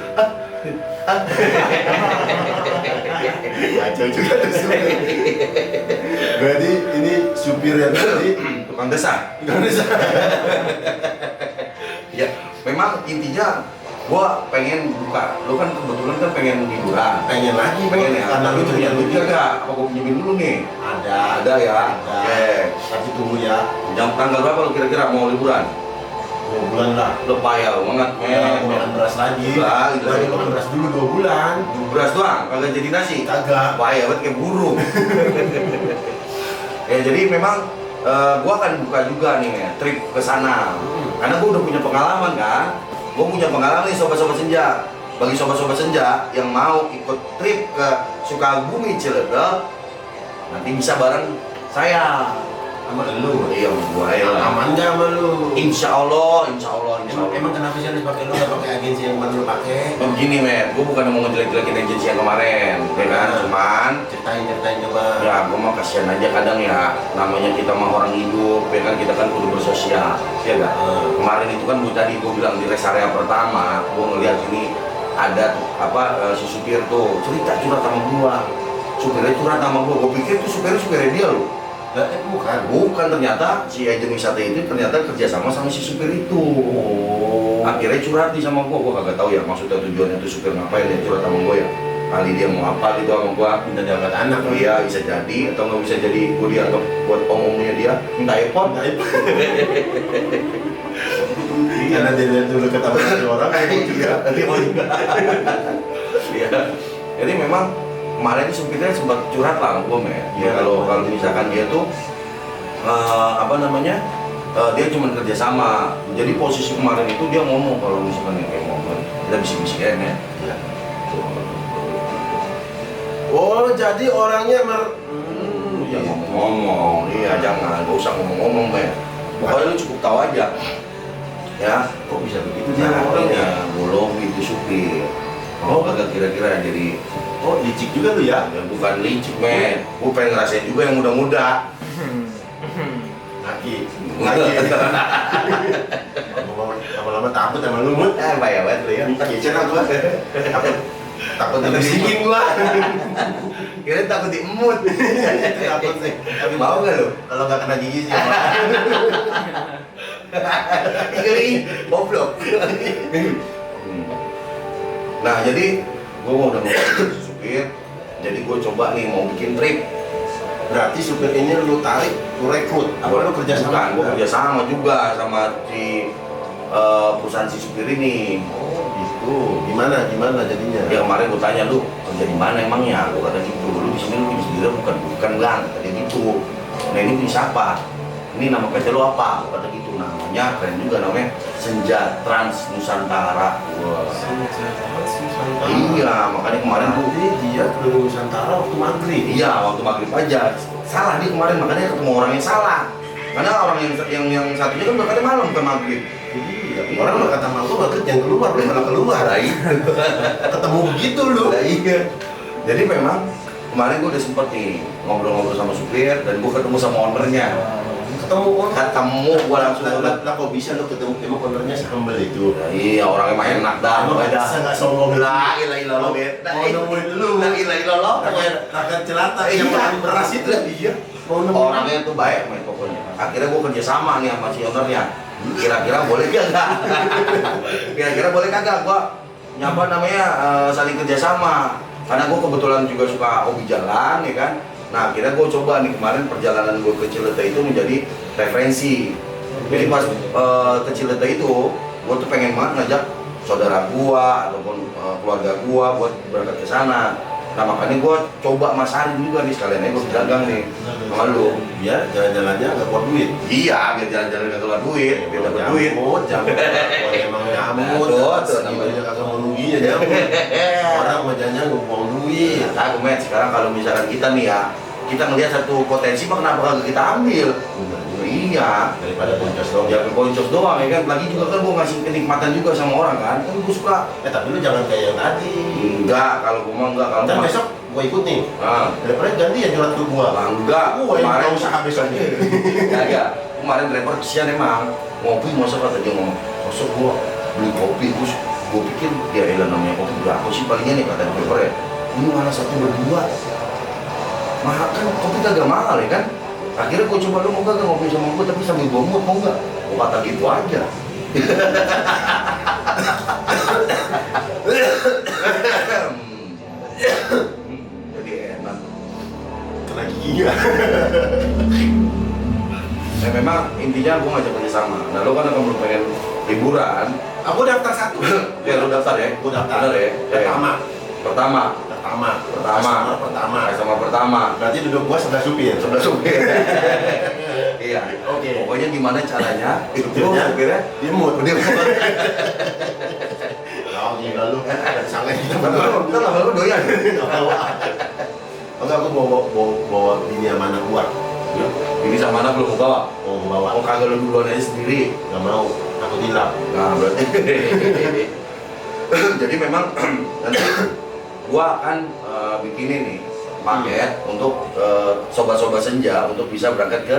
Kacau juga tuh supir. Berarti ini supir yang tadi Tukang desa. bukan desah. Ya, memang intinya gua pengen buka. Lo kan kebetulan kan pengen liburan. Pengen lagi, Pengen ya. karena lu punya duit duit. nggak? Apa gua pinjemin dulu nih? Ada ya. Ada. Oke. Tapi tunggu ya, Jam tanggal berapa lo kira-kira mau liburan? 2 bulan lah. Lo payah banget, Aku makan beras lagi. Lah, gila. Lagi makan beras dulu 2 bulan. Beras doang, kagak jadi nasi. Kagak. Payah banget kayak burung. Ya jadi memang gua akan buka juga nih ya, trip ke sana. Karena gua udah punya pengalaman kan. Gua punya pengalaman nih sobat-sobat senja. Bagi sobat-sobat senja yang mau ikut trip ke Sukabumi Cilete, nanti bisa bareng saya. Sama lu. Iya, gua ya. Aman nggak sama lu? Insya Allah. Emang kenapa sih harus pakai lu, nggak pakai agensi yang kemarin lu pakai? Begini men, gua bukan mau ngejelek-jelekin agensi yang kemarin, ya kan? Cuman Ceritain coba. ya gue mah kasihan aja kadang ya, namanya kita mah orang hidup ya kan, kita kan kudu bersosial ya gak? Kemarin itu kan tadi gue bilang di rest area pertama gue ngeliat ini ada si supir tuh cerita curhat sama gue, supirnya curhat sama gue pikir tuh supirnya dia loh. Bukan, ternyata si agen wisata itu ternyata kerjasama sama si supir itu. Akhirnya curhat nih sama gue kagak tahu ya maksudnya tujuannya tuh supir ngapain ya curhat sama gue ya. kali dia mau apa gitu sama gua. Minta diangkat anak kali. Iya bisa jadi, atau nggak bisa jadi gua dianggap buat omongnya dia minta iPhone. Karena dia lihat dulu ketemu orang kayak juga. Dia mau juga. Iya. Jadi memang kemarin supirnya sempat curhat lah gua men. Ya kalau misalkan dia tuh dia cuma kerja sama. Jadi posisi kemarin itu dia ngomong kalau misalkan kayak ngomong kita bisik-bisikin ya. Oh, jadi orangnya Ya ngomong, iya jangan, gak usah ngomong-ngomong men. Pokoknya lu cukup tahu aja. Ya, kok bisa begitu dia nah orangnya? belum itu supir. Oh, kagak kira-kira jadi. Oh, licik juga lu ya? Ya bukan licik men, gue pengen ngerasain juga yang muda-muda. Lagi. Lama-lama takut sama lu, Mut. Bahaya banget lu ya. Kecil lah gua. Takut dibisikin gua. Kira takut diemut. Takut sih. Tapi Mau nggak lu? kalau nggak kena gigi sih. Kali goblok. Nah jadi gue udah mau jadi supir, jadi gue coba nih mau bikin trip. Berarti supir ini lu tarik, lu rekrut. Apa lu kerja sama? Gue kerja sama juga sama si perusahaan si supir ini. Oh gitu. Gimana jadinya? Ya kemarin gue tanya lu kerja di mana emangnya? Gue kata gitu. Lu di sini lu sendiri bukan bang, kata gitu. Nah ini bisa apa? Ini nama kerja lu apa? Gue kata gitu. Namanya keren juga namanya Senja Trans Nusantara. Wah. Senja Trans Nusantara. Iya, makanya kemarin tuh dia ke Nusantara waktu maghrib. Iya, waktu maghrib aja. Salah dia kemarin, makanya ketemu orang yang salah. Karena orang yang satunya kan berkata malam ke maghrib. Iya, orang udah kata malu maghrib yang keluar, lu malah keluar. Ketemu begitu lu. Iya. Jadi memang kemarin gue udah sempet nih ngobrol-ngobrol sama supir dan gue ketemu sama ownernya. Ketemu gue langsung lah kok bisa lu ketemu emang ownernya sehumble itu? Ya, iya orangnya main enak dah. Emang bisa nggak sombong lah, ilah lo bet. Mau nemuin lu. Lah ilah lo. Rakyat jelata yang makan beras itu. Iya. Orangnya tuh baik main pokoknya. Akhirnya gue kerja sama nih sama si ownernya. Kira-kira boleh kagak? Kira-kira boleh kagak? Gue nyapa namanya saling kerja sama. Karena gue kebetulan juga suka hobi jalan ya kan. Nah akhirnya gue coba nih kemarin perjalanan gue ke Ciletai itu menjadi referensi. Jadi pas ke Ciletai itu gue tuh pengen banget ngajak saudara gue ataupun keluarga gue buat berangkat ke sana. Nah makanya gue coba masarin juga nih sekalian aja gue dagang nih sama lu. Biar jalan-jalannya nggak keluar duit. Iya, biar jalan-jalan nggak keluar duit, biar dapat duit. Jamut, emang nyamut. Namanya kagak mau ruginya nyamut. Orang wajahnya ngebuang duit. Nah, aku met sekarang kalau misalkan kita nih ya, kita ngelihat satu potensi, mah kenapa kagak kita ambil? Iya. Daripada boncos doang. Ya boncos doang ya kan. Lagi juga kan gue ngasih kenikmatan juga sama orang kan. Kan gue suka. Tapi lu jangan kayak yang tadi. Enggak, kalau gue mah enggak. Kalau Ntar besok gue ikut nih. Daripada ganti ya jualan ke gua. Enggak. Gue yang mau usaha besoknya. Ya. Kemarin driver kesian emang. Ngopi masa kata dia ngomong. Masuk gua beli kopi terus gue pikir dia elah namanya kopi berapa sih palingnya nih kata driver ya. Ini malah 1 berdua. Mahal kan kopi kagak mahal ya kan. Akhirnya gue coba lu mau gak ngopi sama gue tapi sambil gue mood mau gak? Gue kata gitu aja. Jadi enak. Kena gigi ya. Nah memang intinya gue ngajak kerja sama. Nah lo kan belum pengen liburan. Aku daftar 1. Ya lo daftar ya? Gue daftar. Bener ya? Pertama. Sama pertama. Berarti duduk gua sebelah supir. Sebelah supir. Iya. Oke. Pokoknya gimana caranya? Supirnya dia mood. Oh gila lu. Sangat kita Kita lama-lama doyan. Enggak, aku bawa bini sama anak gua. Ini sama anak belum bawa? Mau bawa. Oh kagak lu duluan aja sendiri. Gak mau. Aku hilang. Nah berarti. Jadi memang nanti gua akan bikinin nih paket untuk sobat-sobat senja untuk bisa berangkat ke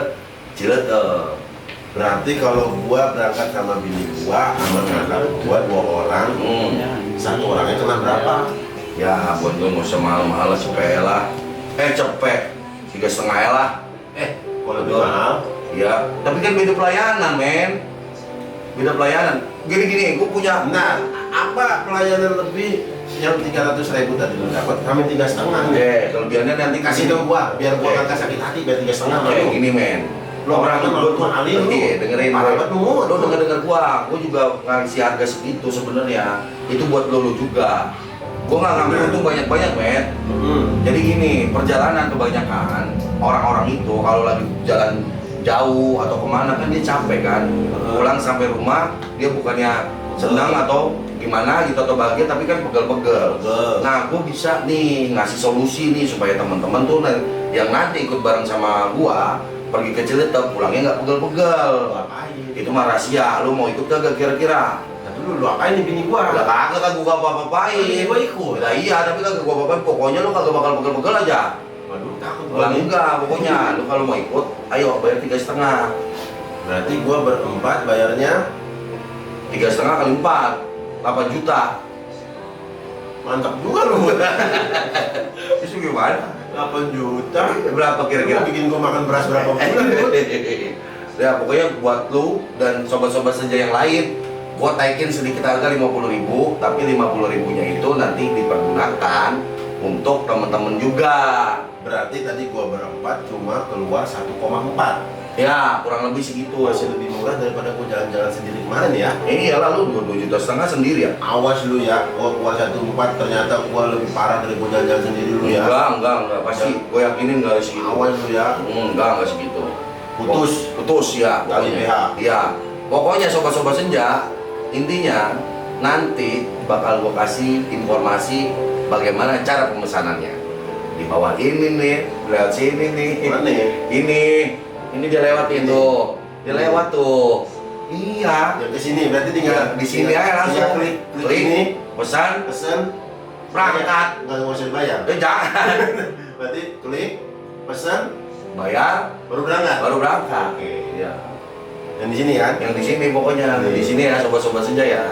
Ciletai. Berarti kalau gua berangkat sama bini gua sama anak gua 2 orang, satu orangnya kena berapa? Ya buat gue nggak usah mahal-mahal cepet lah. Cepet 3,5 lah. Kalau lebih mahal? Ya, tapi kan beda pelayanan men. Beda pelayanan. Gini-gini, gue punya. Nah, apa pelayanan lebih yang 300.000 tadi lo dapat, kami 3,5. Kelebihannya nanti Kasih dong gua, biar gua kagak sakit hati, biar 3,5. Kayak gini men, Lo orang kan gua mahal ini lu. dengerin Parah banget lu. lo denger gua juga ngasih harga segitu sebenarnya itu buat lo juga. Gua nggak ngambil untung banyak men. Jadi gini, perjalanan kebanyakan orang-orang itu kalau lagi jalan jauh atau kemana kan dia capek kan, pulang sampai rumah dia bukannya senang atau gimana gitu atau bahagia tapi kan pegel-pegel. Nah, gue bisa nih ngasih solusi nih supaya teman-teman tuh yang nanti ikut bareng sama gua pergi ke Ciletep pulangnya nggak pegel-pegel. Itu mah rahasia. Lu mau ikut gak kira-kira? Lu apain nih bini gua? Lah kagak kan gua apa-apain. Gua ikut. Lah iya, tapi kagak gua apa-apain. Pokoknya lu kagak bakal pegel-pegel aja. Waduh, takut Lah gua. enggak, pokoknya lu kalau mau ikut, ayo bayar 3,5. Berarti gua berempat bayarnya 3,5 kali 4, 8 juta. mantap juga lu. Itu gimana? 8 juta. Berapa kira-kira? Lu bikin gua makan beras berapa bulan, Bud? Ya pokoknya buat lu dan sobat-sobat senja yang lain, gua taikin sedikit harga 50.000, tapi 50.000-nya itu nanti dipergunakan untuk temen-temen juga. Berarti tadi gua berempat cuma keluar 1,4. Ya kurang lebih segitu. Masih lebih murah daripada gua jalan-jalan sendiri kemarin ya. Iyalah lu 2,5 juta sendiri ya. Awas lu ya, gua keluar 1,4 ternyata gua lebih parah dari gua jalan-jalan sendiri lu ya. Enggak, pasti gue yakinin enggak segitu. Awas lu ya. Enggak segitu. Putus Ya kali pokoknya. PH. Iya. Pokoknya sobat-sobat senja, intinya nanti bakal gue kasih informasi bagaimana cara pemesanannya. Di bawah ini nih, lewat sini nih. Mana ya? Ini dia lewatin tuh. Dia lewat tuh. Iya. Ya ke sini berarti tinggal Di sini aja langsung tinggal klik ini, pesan, pesen, berangkat. nggak usah dibayar. Jangan. Berarti klik, pesen, Bayar, baru berangkat. Oke. Iya. Dan di sini kan? Yang di sini pokoknya di sini ya sobat-sobat senja ya.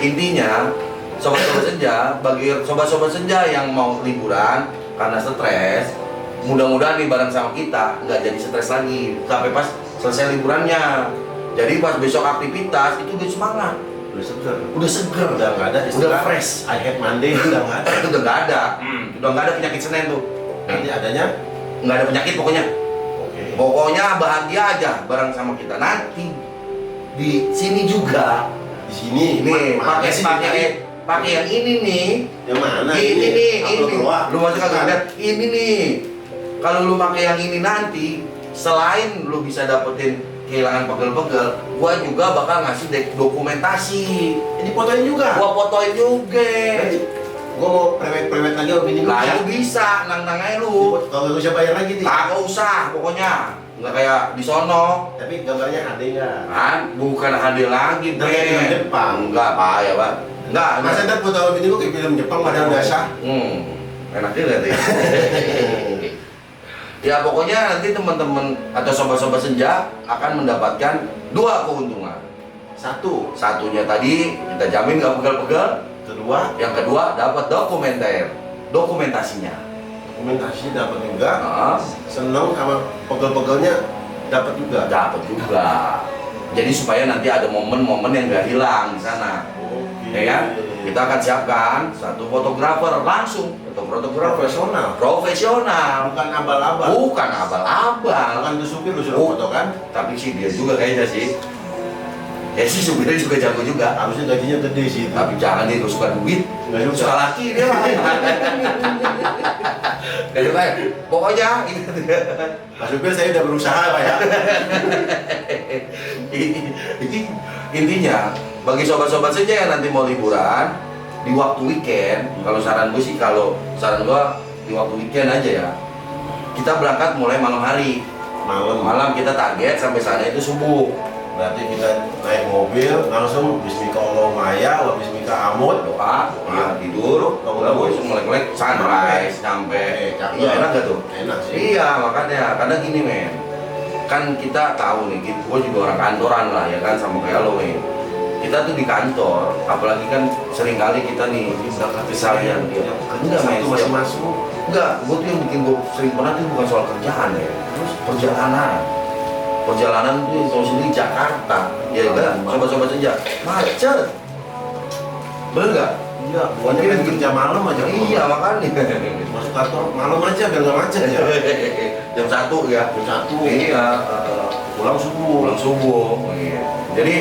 Intinya sobat-sobat senja, bagi sobat-sobat senja yang mau liburan karena stres, mudah-mudahan nih bareng sama kita nggak jadi stres lagi sampai pas selesai liburannya. Jadi pas besok aktivitas itu udah semangat, Udah seger, udah nggak ada udah istilah fresh. I hate Monday, udah nggak ada. Udah nggak ada, udah nggak ada penyakit Senin tuh. Nanti adanya, Nggak ada penyakit pokoknya. oke. Pokoknya bahagia aja bareng sama kita. Nanti di sini juga. Di sini, Ini mana sih tadi? pakai yang ini nih. Yang mana? Ini nih, Upload ini. doang. Lu masih kagak lihat? Ini nih. Kalau lu pakai yang ini nanti, selain lu bisa dapetin kehilangan pegel-pegel, gua juga bakal ngasih dokumentasi. Ini fotoin juga. Gua fotoin juga. Nanti gua mau prewed lagi sama bini gua. Lah itu bisa, nang aja lu. Kalau nggak usah bayar lagi nih. Kagak usah pokoknya. Nggak kayak di sono. Tapi gambarnya HD nggak? Kan bukan HD lagi, Udah kayak film Ben. Jepang. Enggak, payah, Pak. Enggak. Masa ntar foto sama bini gua kayak film Jepang padahal biasa. Enak juga tuh. Ya pokoknya nanti teman-teman atau sobat-sobat senja akan mendapatkan 2 keuntungan. Satunya tadi kita jamin nggak pegel-pegel. Yang kedua dapat dokumentasinya. Dokumentasi dapat juga. Nah, Seneng sama pegel-pegelnya dapat juga. dapat juga. Jadi supaya nanti ada momen-momen yang nggak hilang di sana. Oke. Ya kan? Kita akan siapkan satu fotografer langsung atau fotografer profesional. Bukan abal-abal. Bukan abal-abal. Bukan tuh supir lu suruh Oh. foto kan? Tapi sih dia juga kayaknya sih. Ya sih supirnya juga jago juga. Harusnya gajinya gede sih itu. Tapi jangan dia suka duit. Nggak suka. Suka laki dia mah. Gak suka ya? Pokoknya Pak supir saya udah berusaha Pak ya. intinya bagi sobat-sobat saja yang nanti mau liburan di waktu weekend, kalau saran gue di waktu weekend aja ya. Kita berangkat mulai malam hari. Malam kita target sampai sana itu subuh. Berarti kita naik mobil langsung Bismillahirrahmanirrahim wa Bismillahirrahmanirrahim. Doa, ya, tidur, langsung melek-melek sunrise sampai. Iya enak gak tuh? Enak sih. Iya makanya, karena gini men, kan kita tahu nih, gue juga orang kantoran lah ya kan sama kayak lo men. Kita tuh di kantor, apalagi kan sering kali kita nih berangkat kesalahan dia. Enggak men, masih masuk. enggak, gue tuh yang bikin gue sering pernah tuh bukan soal kerjaan ya, terus perjalanan tuh kalau sendiri Jakarta, ya kan, sobat-sobat senja, macet, bener nggak? Iya, bukannya pengen kerja malam aja. Iya, makanya. Masuk kantor malam aja biar nggak macet ya. Jam 1 ya. Jam 1. Iya, Pulang subuh. pulang subuh. Iya. Jadi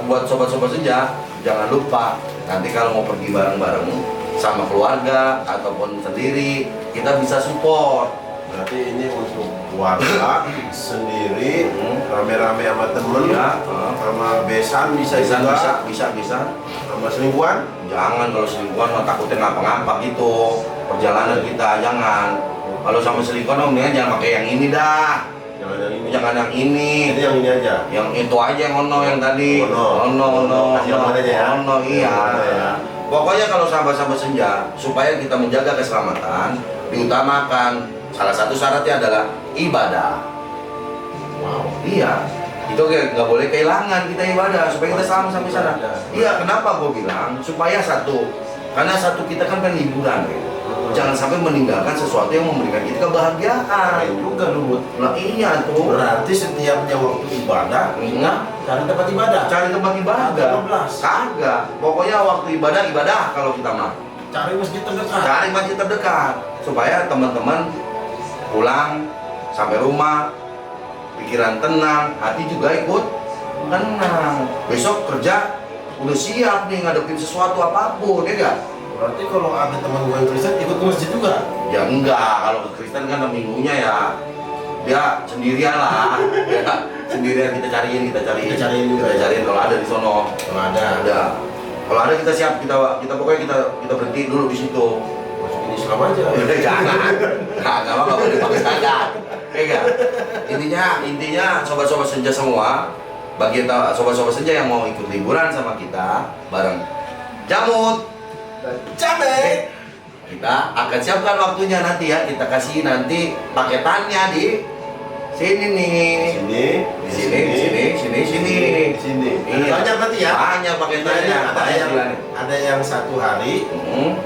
buat sobat-sobat senja, jangan lupa nanti kalau mau pergi bareng-bareng sama keluarga ataupun sendiri, kita bisa support. Berarti ini untuk keluarga sendiri, rame-rame sama temen, Ya, sama besan bisa bisa, juga, bisa. sama selingkuhan. Jangan kalau selingkuhan mah takutnya ngapa-ngapa gitu. Perjalanan kita jangan. Kalau sama selingkuhan mendingan jangan pakai yang ini dah. Jangan yang ini. Jangan yang ini. Jadi yang ini aja. Yang itu aja yang ono yang tadi. Ono. Kasih yang mana aja ya? Ono, iya. Ono ya. Pokoknya kalau sahabat-sahabat senja, supaya kita menjaga keselamatan, diutamakan. Salah satu syaratnya adalah ibadah. Wow. Iya. Itu nggak boleh kehilangan kita ibadah supaya kita selamat sampai sana. Iya, kenapa gue bilang? Supaya satu, karena satu kita kan liburan ya. Jangan sampai meninggalkan sesuatu yang memberikan kita kebahagiaan. Main juga dulu. Nah iya tuh. Berarti setiapnya waktu ibadah, ingat cari tempat ibadah. Cari tempat ibadah. Kagak. Kagak. Pokoknya waktu ibadah kalau kita mah. Cari masjid terdekat. Cari masjid terdekat supaya teman-teman pulang sampai rumah pikiran tenang, hati juga ikut tenang. Besok kerja udah siap nih ngadepin sesuatu apapun, ya enggak? Berarti kalau ada teman gue yang Kristen ikut ke masjid juga? Ya enggak, kalau ke Kristen kan minggunya ya dia sendirian lah. Ya, sendirian kita cariin kalau ada di sono. Kalau ada. Kalau ada kita siap, kita pokoknya kita berhenti dulu di situ. Masukin Islam aja. Jangan. Enggak boleh pakai sadar. Ya enggak? Intinya sobat-sobat senja semua, bagi sobat-sobat senja yang mau ikut liburan sama kita bareng Jamut Jamet. kita akan siapkan waktunya nanti ya, kita kasih nanti paketannya di sini nih. Di sini. Ada banyak berarti ya? Banyak paketannya. Ada yang 1 hari,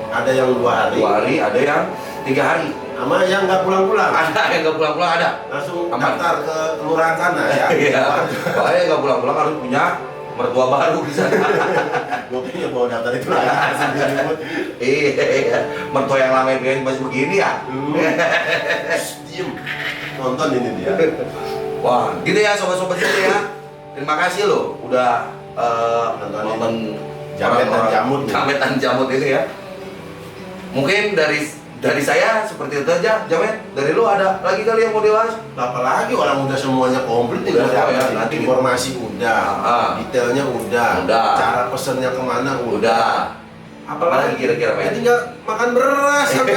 ada yang 2 hari, 2 hari, ada yang 3 hari. sama yang nggak pulang-pulang. Ada yang nggak pulang-pulang ada. Langsung Aman. daftar ke kelurahan sana ya. Iya. Soalnya yang nggak pulang-pulang harus punya mertua baru di sana. Gue punya bawa daftar itu lagi langsung diribut. Iya. Mertua yang lama yang masih begini ya. Diem. Nonton ini dia. Wah, gitu ya sobat-sobat gitu ya. Terima kasih loh udah nonton Jametan Jamut. Jametan Jamut ini ya. Mungkin dari saya seperti itu aja, Jamet. Dari lu ada lagi kali yang mau dibahas? Apalagi orang udah semuanya komplit nih, Udah, udah ya, nanti informasi udah, detailnya udah, cara pesennya kemana udah. Apalagi kira-kira Ya men? tinggal makan beras sampai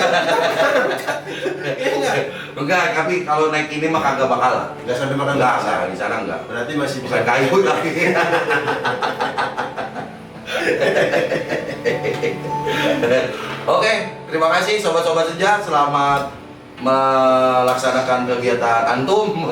iya enggak? Enggak, tapi kalau naik ini mah kagak bakal. Enggak sampai makan Enggak, beras. enggak, di sana enggak. Berarti masih bisa Bukan kayu tapi. Oke, terima kasih sobat-sobat senja. Selamat melaksanakan kegiatan antum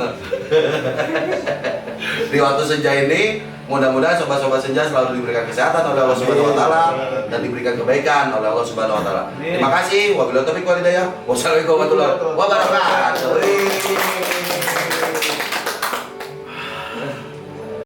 di waktu senja ini. Mudah-mudahan sobat-sobat senja selalu diberikan kesehatan oleh Allah Subhanahu wa taala dan diberikan kebaikan oleh Allah Subhanahu wa taala. Terima kasih. Wabillahi taufiq wal hidayah. Wassalamualaikum warahmatullahi wabarakatuh.